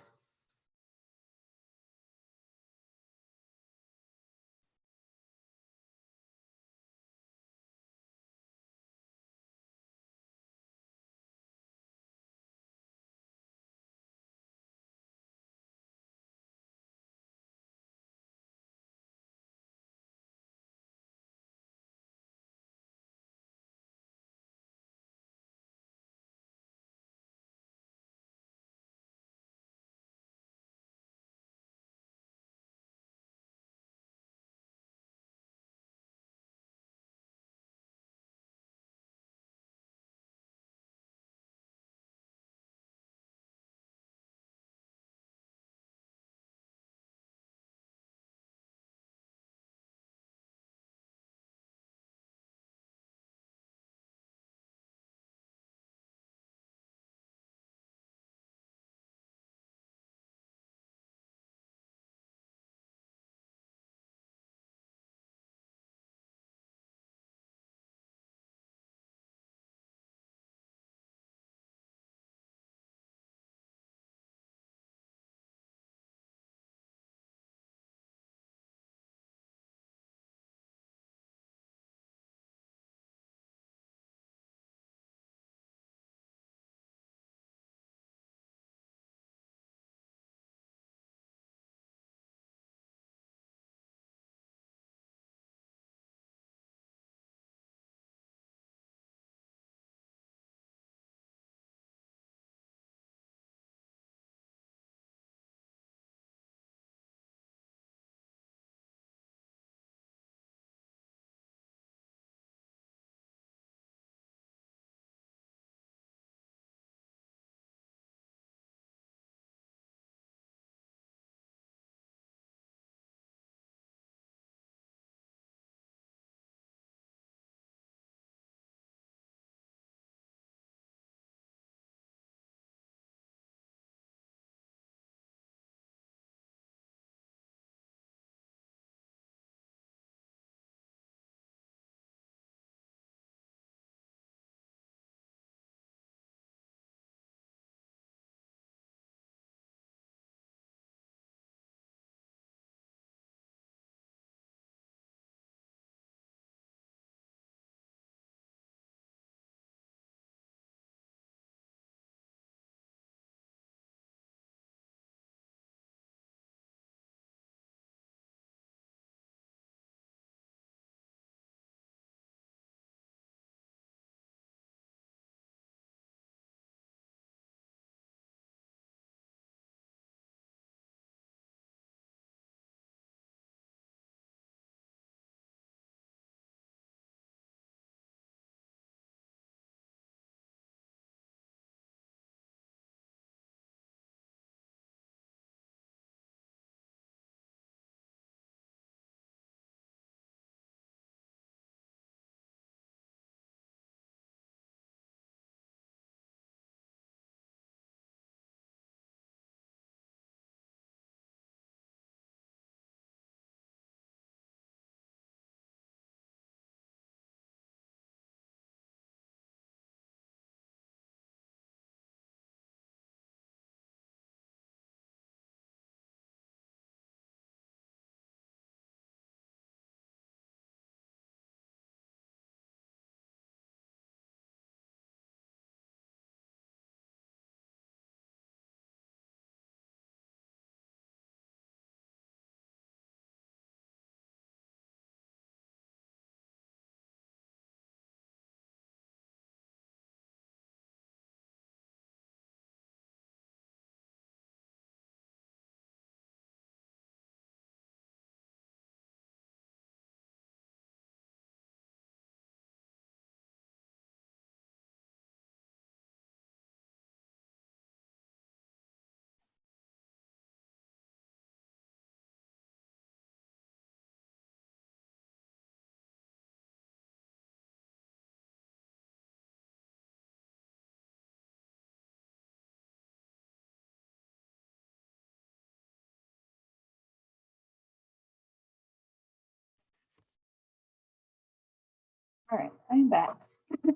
All right, I'm back.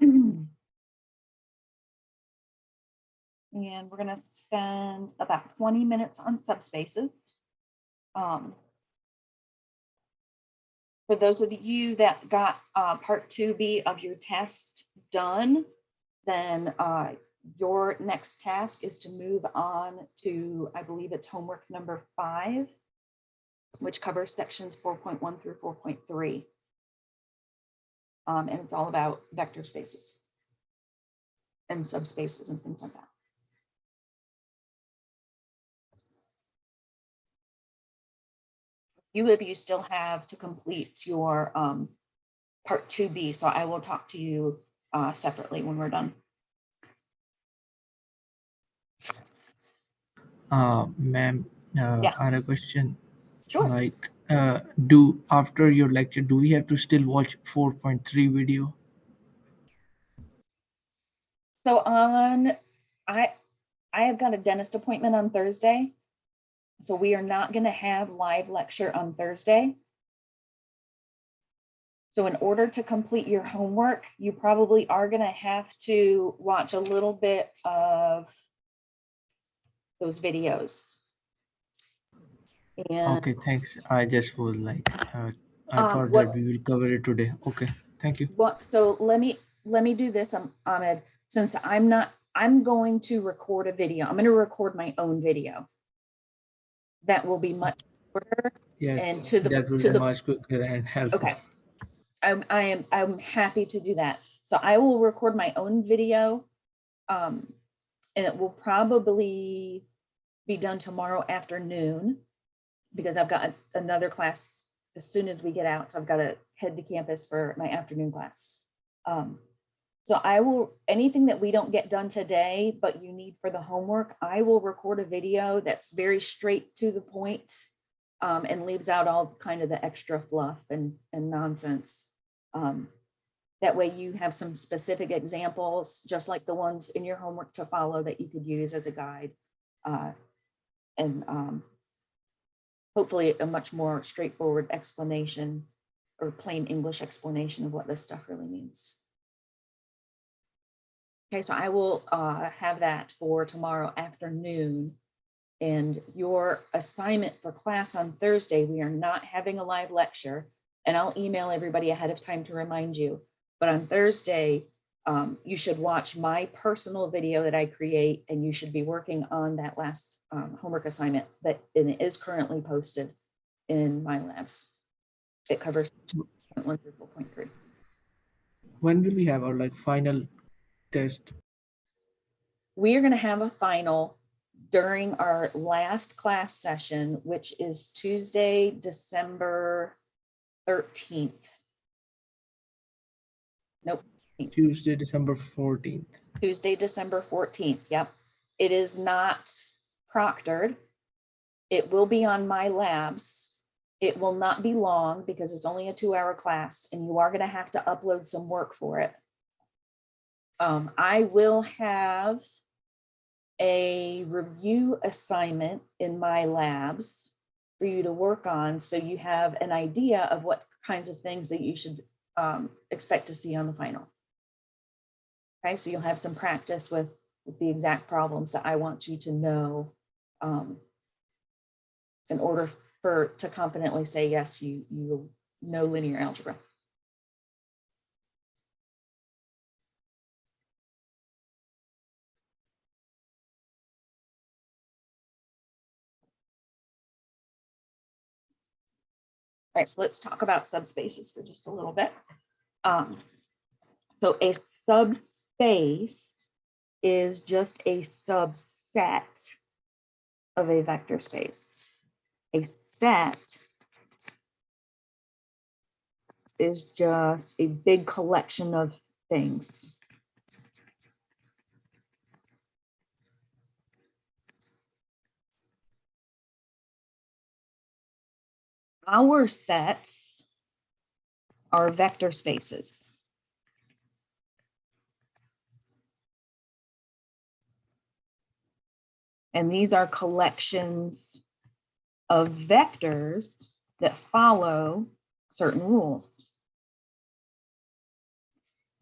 And we're gonna spend about 20 minutes on subspaces. For those of you that got part 2B of your test done, then your next task is to move on to, I believe it's homework number 5, which covers sections 4.1 through 4.3. And it's all about vector spaces and subspaces and things like that. Few of you still have to complete your part 2B, so I will talk to you separately when we're done. Ma'am, Yes. I had a question. Sure. Like, after your lecture, do we have to still watch 4.3 video? So I have got a dentist appointment on Thursday. So we are not going to have live lecture on Thursday. So in order to complete your homework, you probably are going to have to watch a little bit of those videos. And Okay, thanks. I just was like, I thought that we will cover it today. Okay, thank you. so let me do this, Ahmed, since I'm going to record a video. I'm going to record my own video. That will be much shorter. Yes, And to the that will be much quicker and helpful. Okay. I'm happy to do that. So I will record my own video, and it will probably be done tomorrow afternoon because I've got another class as soon as we get out. So I've got to head to campus for my afternoon class. So I will, anything that we don't get done today, but you need for the homework, I will record a video that's very straight to the point, and leaves out all kind of the extra fluff and nonsense. That way you have some specific examples, just like the ones in your homework to follow that you could use as a guide. And hopefully a much more straightforward explanation or plain English explanation of what this stuff really means. Okay, so I will have that for tomorrow afternoon. And your assignment for class on Thursday, we are not having a live lecture, and I'll email everybody ahead of time to remind you. But on Thursday, you should watch my personal video that I create, and you should be working on that last homework assignment that it is currently posted in my labs. It covers 4.1 through 4.3. When will we have our final test? We are going to have a final during our last class session, which is Tuesday, December 13th. Nope. Tuesday, December 14th. Tuesday, December 14th. Yep. It is not proctored. It will be on my labs. It will not be long because it's only a 2-hour class, and you are going to have to upload some work for it. I will have a review assignment in my labs for you to work on, so you have an idea of what kinds of things that you should expect to see on the final. Okay, so you'll have some practice with the exact problems that I want you to know in order to confidently say, yes, you know linear algebra. All right, so let's talk about subspaces for just a little bit. So a subspace is just a subset of a vector space. A set is just a big collection of things. Our sets are vector spaces. And these are collections of vectors that follow certain rules.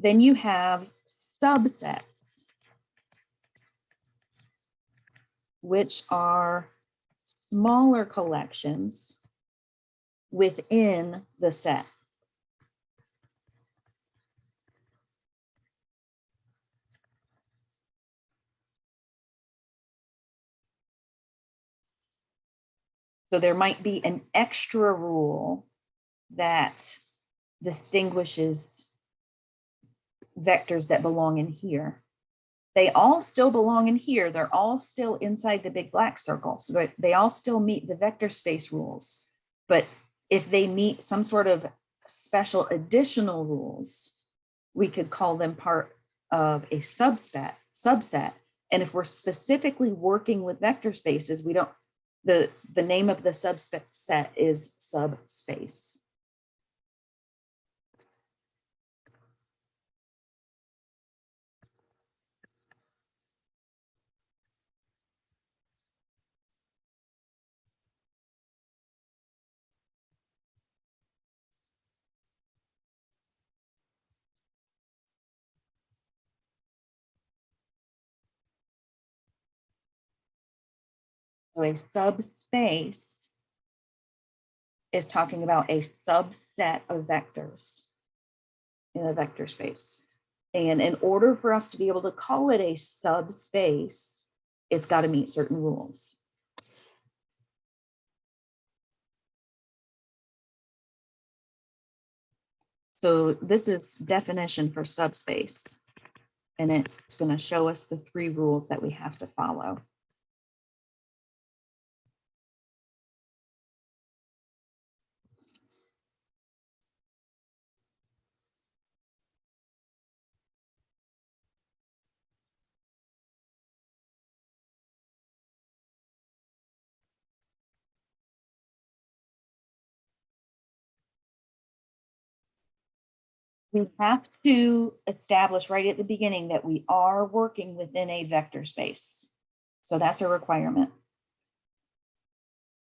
Then you have subsets, which are smaller collections within the set. So there might be an extra rule that distinguishes vectors that belong in here. They all still belong in here. They're all still inside the big black circle. So they all still meet the vector space rules. But if they meet some sort of special additional rules, we could call them part of a subset. And if we're specifically working with vector spaces, we don't, the name of the subset is subspace. So a subspace is talking about a subset of vectors in a vector space. And in order for us to be able to call it a subspace, it's got to meet certain rules. So this is definition for subspace. And it's going to show us the 3 rules that we have to follow. We have to establish right at the beginning that we are working within a vector space. So that's a requirement.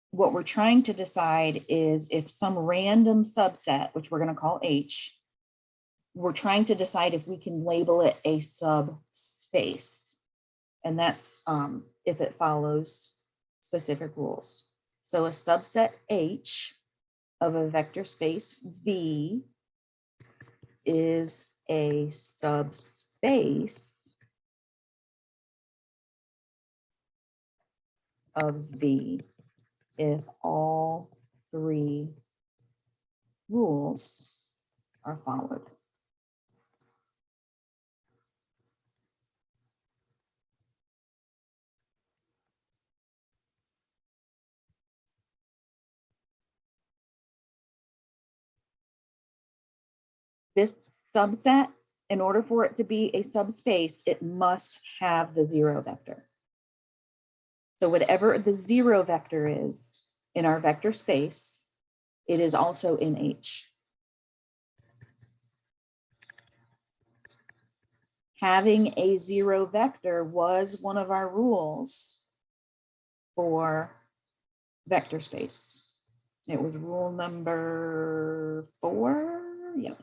What we're trying to decide is if some random subset, which we're going to call H, we're trying to decide if we can label it a subspace. And that's if it follows specific rules. So a subset H of a vector space V is a subspace of V if all 3 rules are followed. This subset, in order for it to be a subspace, it must have the 0 vector. So whatever the 0 vector is in our vector space, it is also in H. Having a 0 vector was one of our rules for vector space. It was rule number 4. Yeah.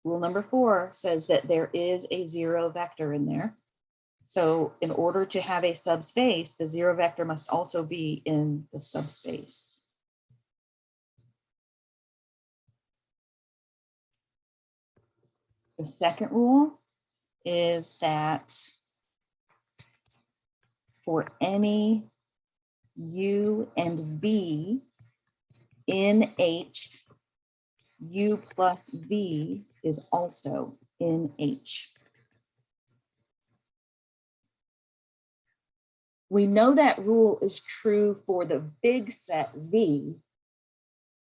Rule number 4 says that there is a 0 vector in there. So in order to have a subspace, the 0 vector must also be in the subspace. The second rule is that for any U and V in H, U plus V is also in H. We know that rule is true for the big set V,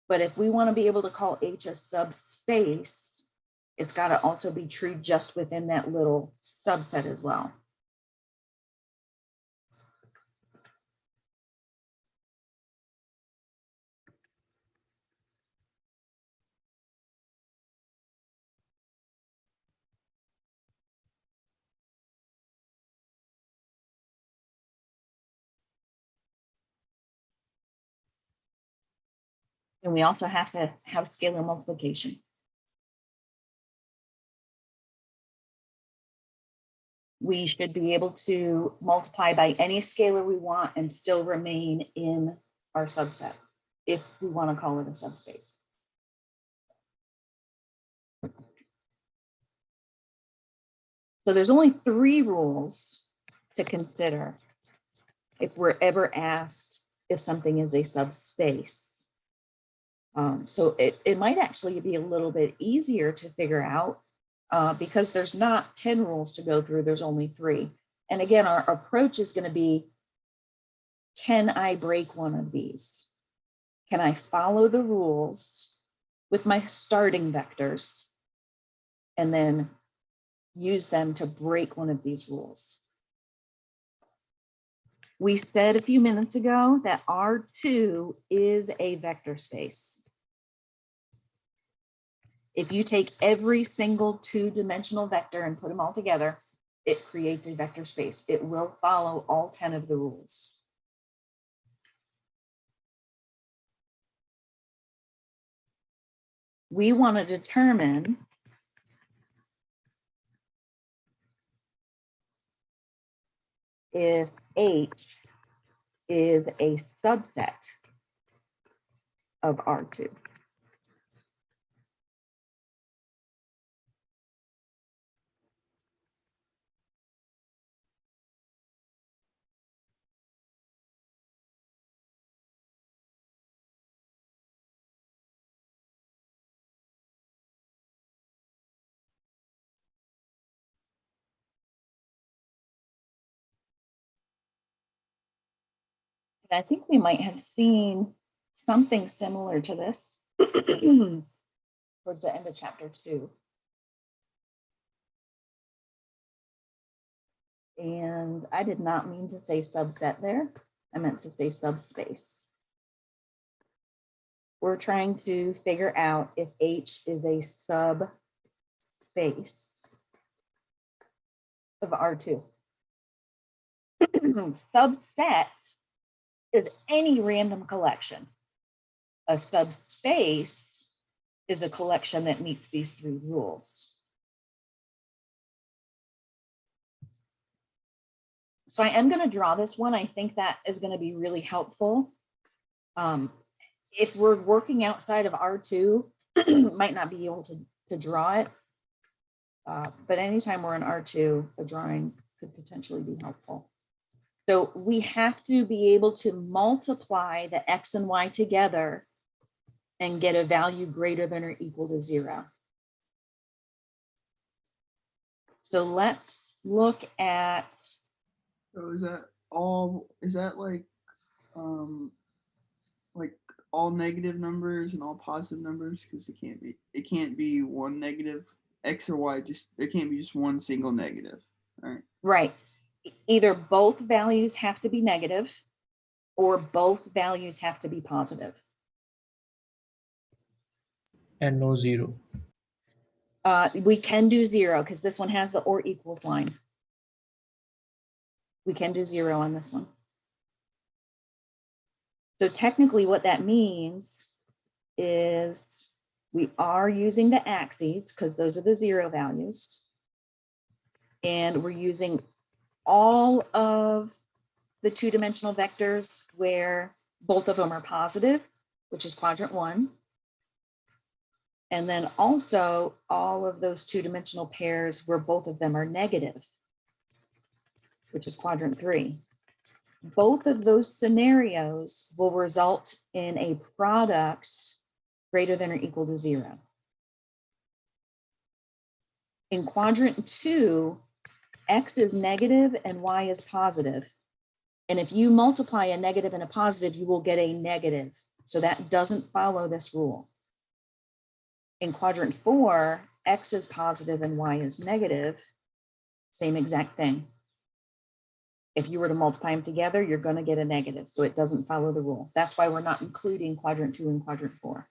but if we want to be able to call H a subspace, it's got to also be true just within that little subset as well. And we also have to have scalar multiplication. we should be able to multiply by any scalar we want and still remain in our subset, if we want to call it a subspace. So there's only 3 rules to consider if we're ever asked if something is a subspace. So it might actually be a little bit easier to figure out because there's not 10 rules to go through, there's only 3. And again, our approach is going to be, can I break one of these? Can I follow the rules with my starting vectors and then use them to break one of these rules? We said a few minutes ago that R2 is a vector space. If you take every single 2-dimensional vector and put them all together, it creates a vector space. It will follow all 10 of the rules. We want to determine if H is a subset of R2. I think we might have seen something similar to this towards the end of chapter 2. And I did not mean to say subset there. I meant to say subspace. We're trying to figure out if H is a subspace of R2. Subset is any random collection. A subspace is a collection that meets these 3 rules. So I am going to draw this one. I think that is going to be really helpful. If we're working outside of R2, might not be able to draw it. But anytime we're in R2, a drawing could potentially be helpful. So we have to be able to multiply the X and Y together and get a value greater than or equal to 0. So let's look at. So is that all? Is that like all negative numbers and all positive numbers? Because it can't be one negative X or Y. It can't be just one single negative. Right. Right. Either both values have to be negative or both values have to be positive. And no 0. We can do 0 because this one has the or equals line. We can do 0 on this one. So technically what that means is we are using the axes because those are the 0 values. And we're using all of the 2-dimensional vectors where both of them are positive, which is quadrant 1. And then also all of those 2-dimensional pairs where both of them are negative, which is quadrant 3. Both of those scenarios will result in a product greater than or equal to 0. In quadrant 2, X is negative and Y is positive. And if you multiply a negative and a positive, you will get a negative. So that doesn't follow this rule. In quadrant 4, X is positive and Y is negative. Same exact thing. If you were to multiply them together, you're going to get a negative. So it doesn't follow the rule. That's why we're not including quadrant 2 and quadrant 4.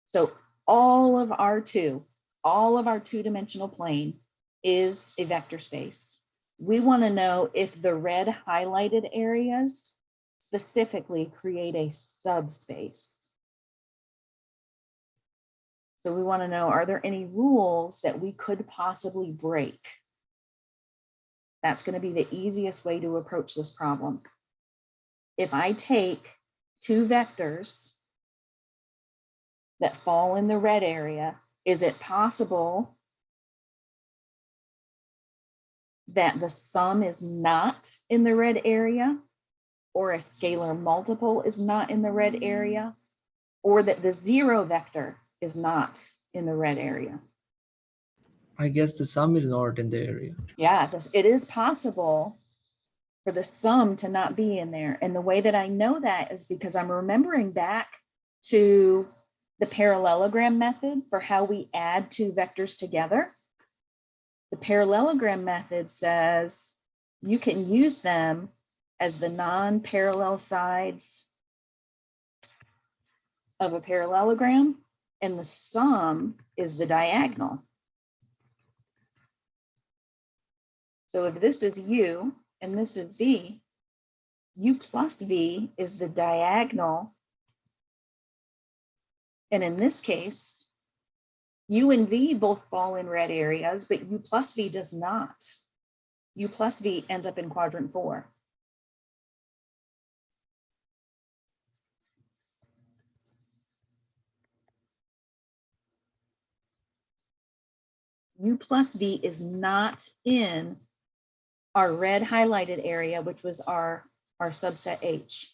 So all of our 2-dimensional plane is a vector space. We want to know if the red highlighted areas specifically create a subspace. So we want to know, are there any rules that we could possibly break? That's going to be the easiest way to approach this problem. If I take two vectors that fall in the red area, is it possible that the sum is not in the red area, or a scalar multiple is not in the red area, or that the zero vector is not in the red area? I guess the sum is not in the area. Yeah, it is possible for the sum to not be in there. And the way that I know that is because I'm remembering back to the parallelogram method for how we add two vectors together. The parallelogram method says you can use them as the non-parallel sides of a parallelogram, and the sum is the diagonal. So if this is u and this is v, u plus v is the diagonal. And in this case, u and v both fall in red areas, but u plus v does not. U plus v ends up in quadrant 4. U plus v is not in our red highlighted area, which was our subset H.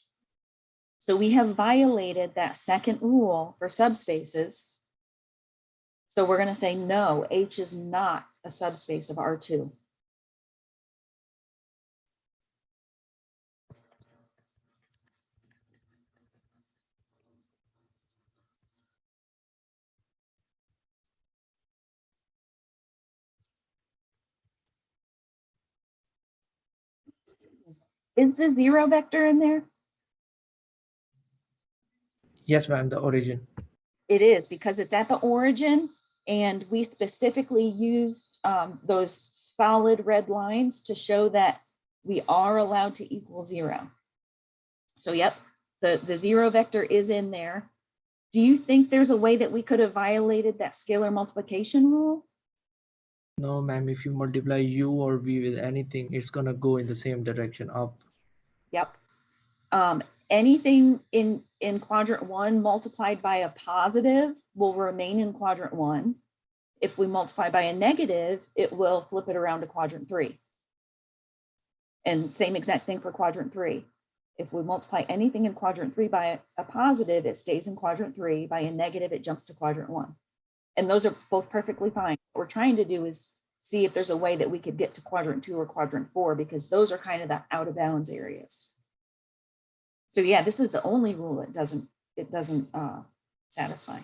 So we have violated that second rule for subspaces. So we're going to say no, H is not a subspace of R2. Is the zero vector in there? Yes, ma'am, the origin. It is, because it's at the origin, and we specifically used those solid red lines to show that we are allowed to equal 0. So yep, the zero vector is in there. Do you think there's a way that we could have violated that scalar multiplication rule? No, ma'am, if you multiply u or v with anything, it's gonna go in the same direction, up. Yep. Anything in quadrant 1 multiplied by a positive will remain in quadrant 1. If we multiply by a negative, it will flip it around to quadrant 3. And same exact thing for quadrant 3. If we multiply anything in quadrant 3 by a positive, it stays in quadrant 3. By a negative, it jumps to quadrant 1. And those are both perfectly fine. What we're trying to do is see if there's a way that we could get to quadrant 2 or quadrant 4, because those are kind of the out of bounds areas. So yeah, this is the only rule it doesn't satisfy.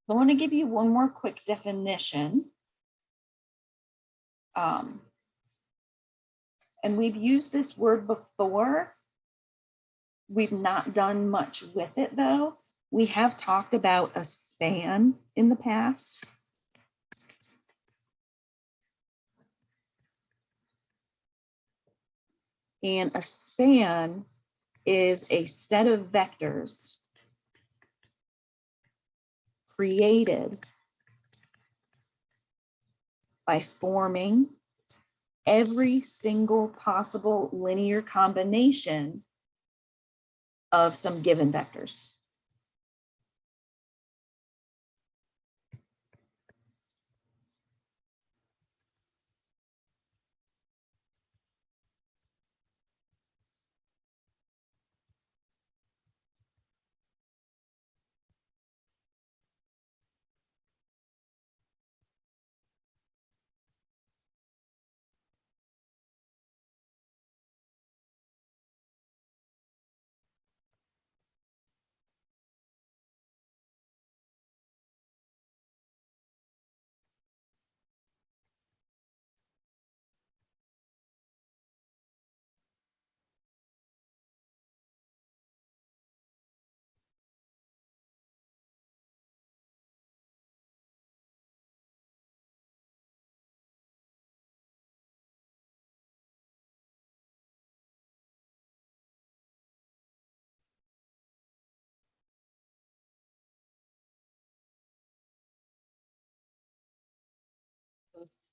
So I want to give you one more quick definition. And we've used this word before. We've not done much with it though. We have talked about a span in the past. And a span is a set of vectors created by forming every single possible linear combination of some given vectors.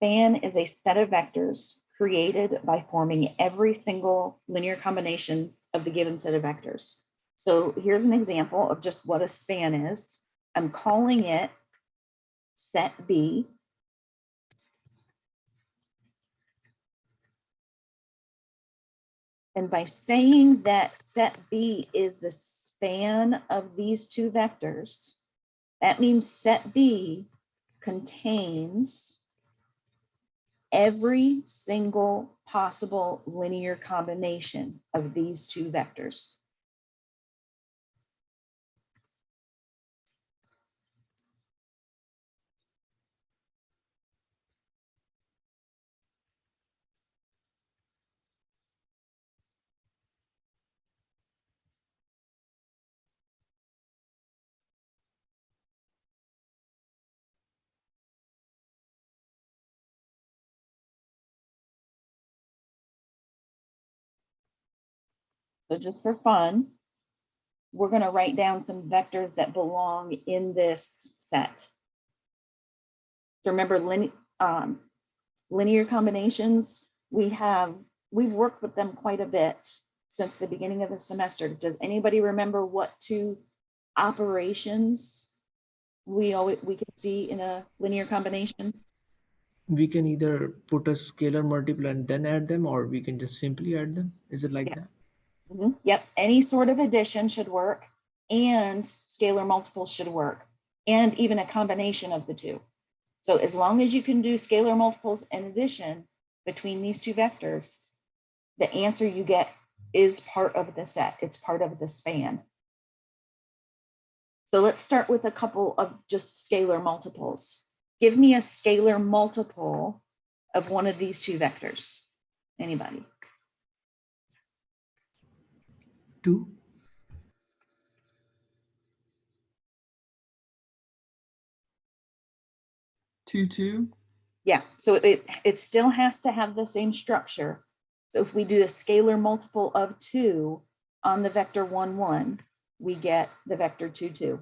span is a set of vectors created by forming every single linear combination of the given set of vectors. So here's an example of just what a span is. I'm calling it set B. And by saying that set B is the span of these two vectors, that means set B contains every single possible linear combination of these two vectors. So just for fun, we're going to write down some vectors that belong in this set. So remember, linear combinations, we've worked with them quite a bit since the beginning of the semester. Does anybody remember what two operations we could see in a linear combination? We can either put a scalar multiple and then add them, or we can just simply add them. Is it like Yes. that? Yep, any sort of addition should work, and scalar multiples should work, and even a combination of the two. So as long as you can do scalar multiples and addition between these two vectors, the answer you get is part of the set. It's part of the span. So let's start with a couple of just scalar multiples. Give me a scalar multiple of one of these two vectors. Anybody? 2. Two. Yeah, so it still has to have the same structure. So if we do a scalar multiple of 2 on the vector 1, 1, we get the vector 2, 2.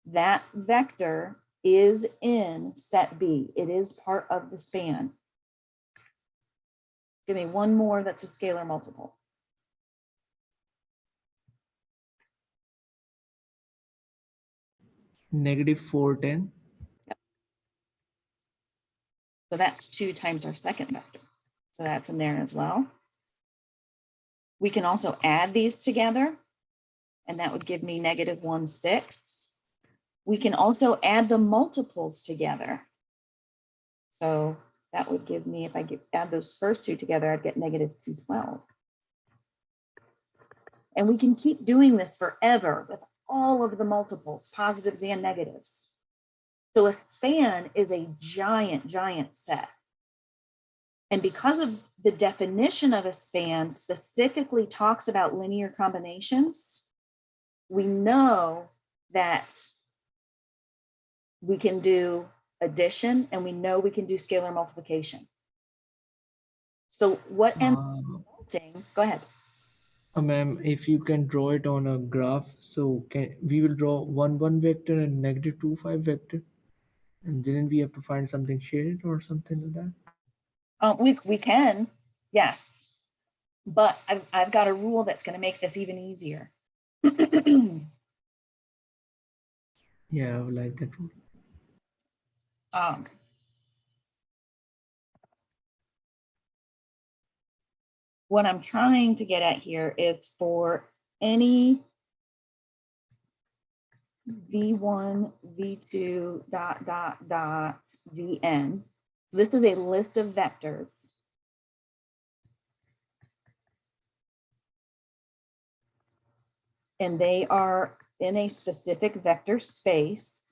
That vector is in set B. It is part of the span. Give me one more that's a scalar multiple. -4, 10. So that's 2 times our second vector. So that's in there as well. We can also add these together, and that would give me -1, 6. We can also add the multiples together. So that would give me, if I add those first two together, I'd get -2, 12. And we can keep doing this forever with all of the multiples, positives and negatives. So a span is a giant, giant set. And because of the definition of a span specifically talks about linear combinations, we know that we can do addition and we know we can do scalar multiplication. So what ends up resulting, go ahead. Ma'am, if you can draw it on a graph, so we will draw 1, 1 vector and -2, 5 vector, and then we have to find something shaded or something like that. We can, yes, but I've got a rule that's going to make this even easier. Yeah, I would like that rule. What I'm trying to get at here is for any V1, V2, ... Vn. This is a list of vectors. And they are in a specific vector space.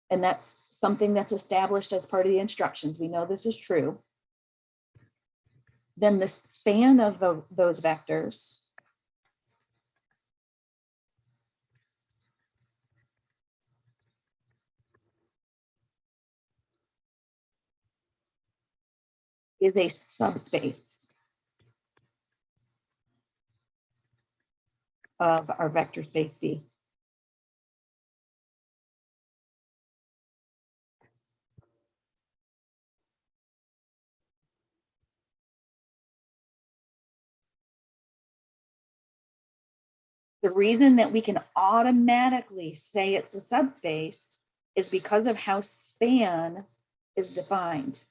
And that's something that's established as part of the instructions. We know this is true. Then the span of those vectors is a subspace of our vector space V. The reason that we can automatically say it's a subspace is because of how span is defined.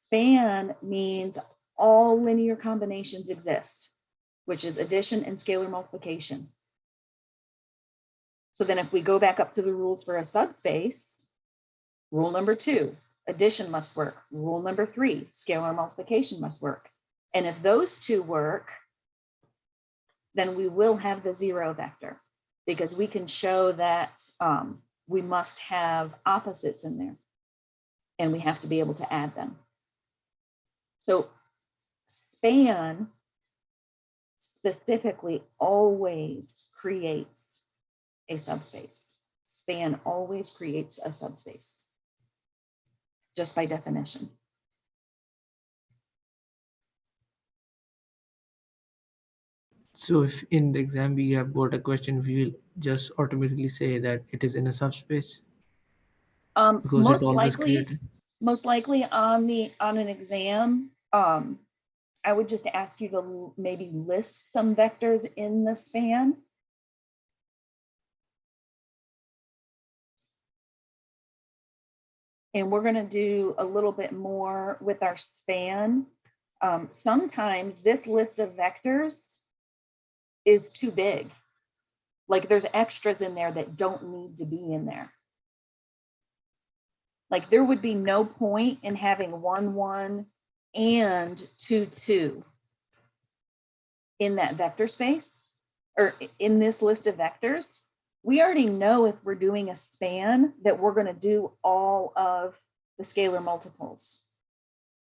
Span means all linear combinations exist, which is addition and scalar multiplication. So then if we go back up to the rules for a subspace, rule number 2, addition must work. Rule number 3, scalar multiplication must work. And if those two work, then we will have the 0 vector, because we can show that we must have opposites in there, and we have to be able to add them. So span specifically always creates a subspace. Span always creates a subspace, just by definition. So if in the exam we have got a question, we will just automatically say that it is in a subspace because it always created. Most likely on an exam, I would just ask you to maybe list some vectors in the span. And we're going to do a little bit more with our span. Sometimes this list of vectors is too big. Like there's extras in there that don't need to be in there. Like there would be no point in having 1, 1 and 2, 2 in that vector space or in this list of vectors. We already know if we're doing a span that we're going to do all of the scalar multiples.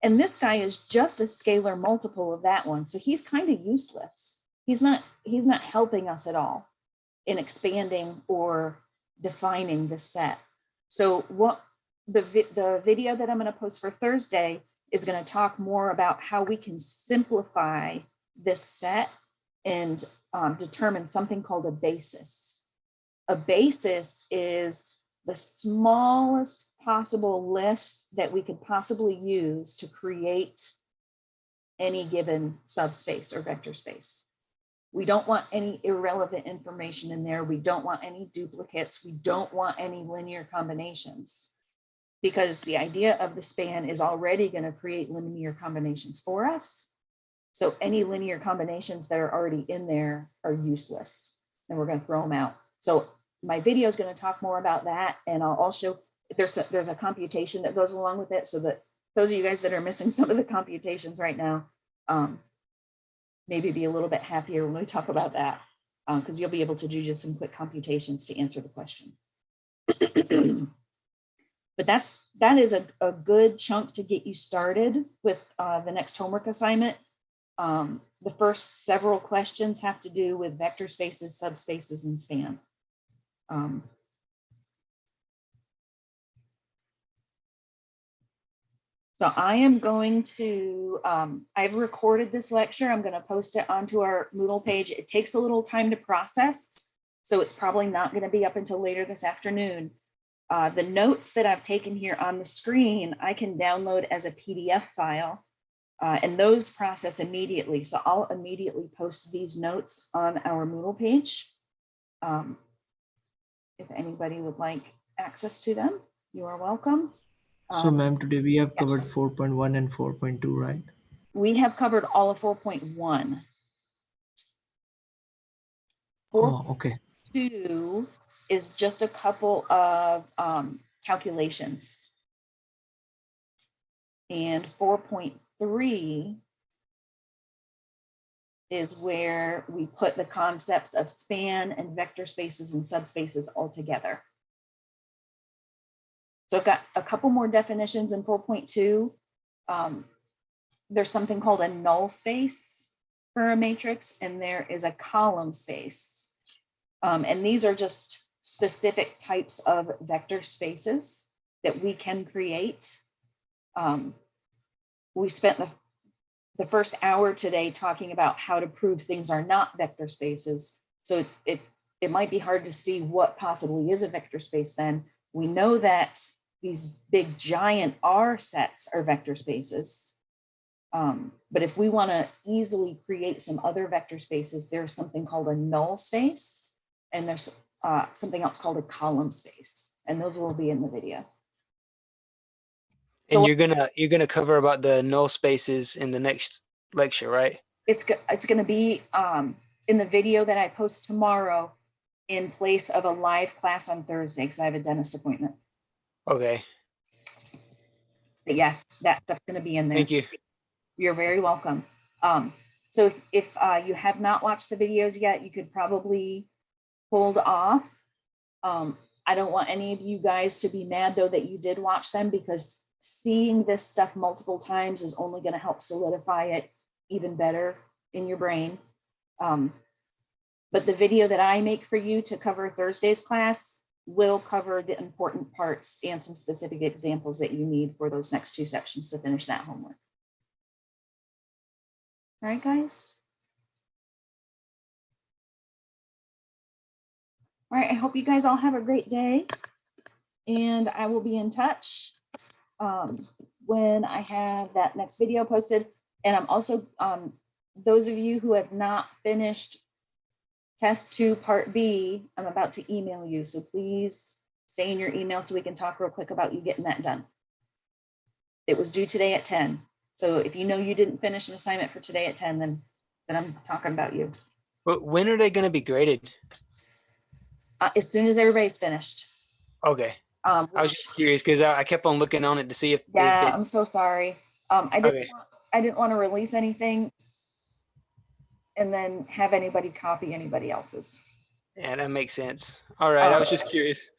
And this guy is just a scalar multiple of that one. So he's kind of useless. He's not helping us at all in expanding or defining the set. So what the video that I'm going to post for Thursday is going to talk more about how we can simplify this set and determine something called a basis. A basis is the smallest possible list that we could possibly use to create any given subspace or vector space. We don't want any irrelevant information in there. We don't want any duplicates. We don't want any linear combinations, because the idea of the span is already going to create linear combinations for us. So any linear combinations that are already in there are useless, and we're going to throw them out. So my video is going to talk more about that, and I'll also, there's a computation that goes along with it, so that those of you guys that are missing some of the computations right now, maybe be a little bit happier when we talk about that, because you'll be able to do just some quick computations to answer the question. But that is a good chunk to get you started with the next homework assignment. The first several questions have to do with vector spaces, subspaces, and span. So I am going to, I've recorded this lecture. I'm going to post it onto our Moodle page. It takes a little time to process, so it's probably not going to be up until later this afternoon. The notes that I've taken here on the screen, I can download as a PDF file, and those process immediately. So I'll immediately post these notes on our Moodle page. If anybody would like access to them, you are welcome. So ma'am, today we have yes. covered 4.1 and 4.2, right? We have covered all of 4.1. Oh, okay. 4.2 is just a couple of calculations. And 4.3 is where we put the concepts of span and vector spaces and subspaces all together. So I've got a couple more definitions in 4.2. There's something called a null space for a matrix, and there is a column space. And these are just specific types of vector spaces that we can create. We spent the first hour today talking about how to prove things are not vector spaces. So it might be hard to see what possibly is a vector space then. We know that these big giant R sets are vector spaces. But if we want to easily create some other vector spaces, there's something called a null space, and there's something else called a column space, and those will be in the video. And So- you're gonna cover about the null spaces in the next lecture, right? It's going to be in the video that I post tomorrow in place of a live class on Thursday because I have a dentist appointment. Okay, But yes, that stuff's going to be in there. thank you. You're very welcome. So if you have not watched the videos yet, you could probably hold off. I don't want any of you guys to be mad though that you did watch them, because seeing this stuff multiple times is only going to help solidify it even better in your brain. But the video that I make for you to cover Thursday's class will cover the important parts and some specific examples that you need for those next two sections to finish that homework. All right, guys. All right, I hope you guys all have a great day, and I will be in touch when I have that next video posted. And I'm also, those of you who have not finished test 2 part B, I'm about to email you. So please stay in your email so we can talk real quick about you getting that done. It was due today at 10. So if you know you didn't finish an assignment for today at 10, then I'm talking about you. But when are they gonna be graded? As soon as everybody's finished. Okay, I was just curious because I kept on looking on it to see if Yeah, it, I'm so sorry. I Okay. didn't want to release anything and then have anybody copy anybody else's. yeah, that makes sense. All right, I was just curious.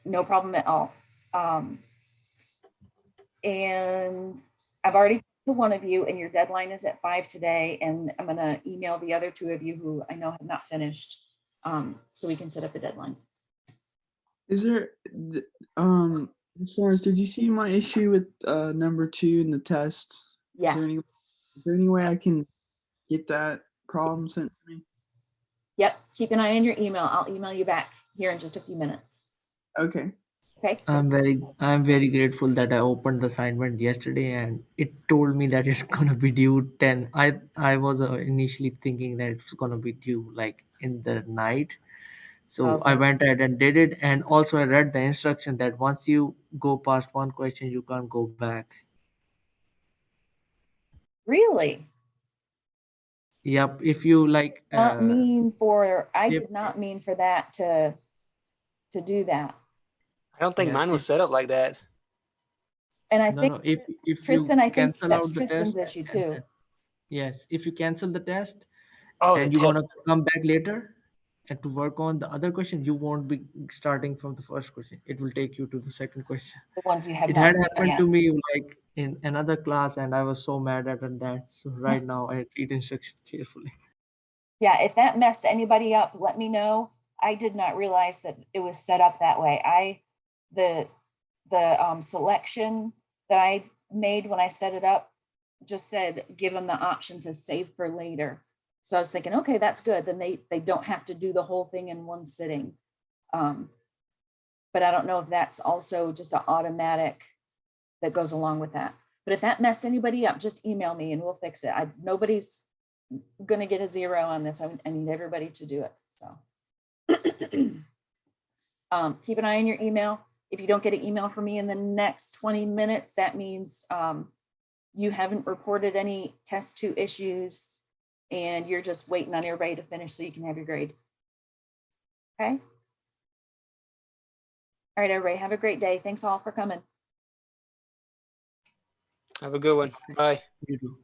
No problem at all. And I've already talked to one of you, and your deadline is at 5 today, and I'm gonna email the other 2 of you who I know have not finished, so we can set up a deadline. Is there, Lawrence, did you see my issue with number 2 in the test? Yes. Is there any way I can get that problem sent to me? Yep. Keep an eye on your email. I'll email you back here in just a few minutes. Okay. Okay. I'm very grateful that I opened the assignment yesterday and it told me that it's gonna be due 10. I was initially thinking that it was gonna be due like in the night. So I Okay. went ahead and did it, and also I read the instruction that once you go past one question, you can't go back. Really? Yep, if you like Not mean for, I save- did not mean for that to do that. I don't think yes, mine was set up like that. And I no, think no, if Tristan, you I think cancel that's out the Tristan's test, issue and too. then- yes, if you cancel the test Oh, the and you're test. gonna come back later and to work on the other question, you won't be starting from the first question. It will take you to the second question. The ones you have It not had done happened yet. to me like in another class, and I was so mad at that. So right now I read instruction carefully. Yeah, if that messed anybody up, let me know. I did not realize that it was set up that way. The selection that I made when I set it up just said, give them the option to save for later. So I was thinking, okay, that's good. Then they don't have to do the whole thing in one sitting. But I don't know if that's also just an automatic that goes along with that. But if that messed anybody up, just email me and we'll fix it. Nobody's going to get a 0 on this. I need everybody to do it. So keep an eye on your email. If you don't get an email from me in the next 20 minutes, that means you haven't reported any test 2 issues and you're just waiting on everybody to finish so you can have your grade. Okay. All right, everybody, have a great day. Thanks all for coming. Have a good one. Bye. You do.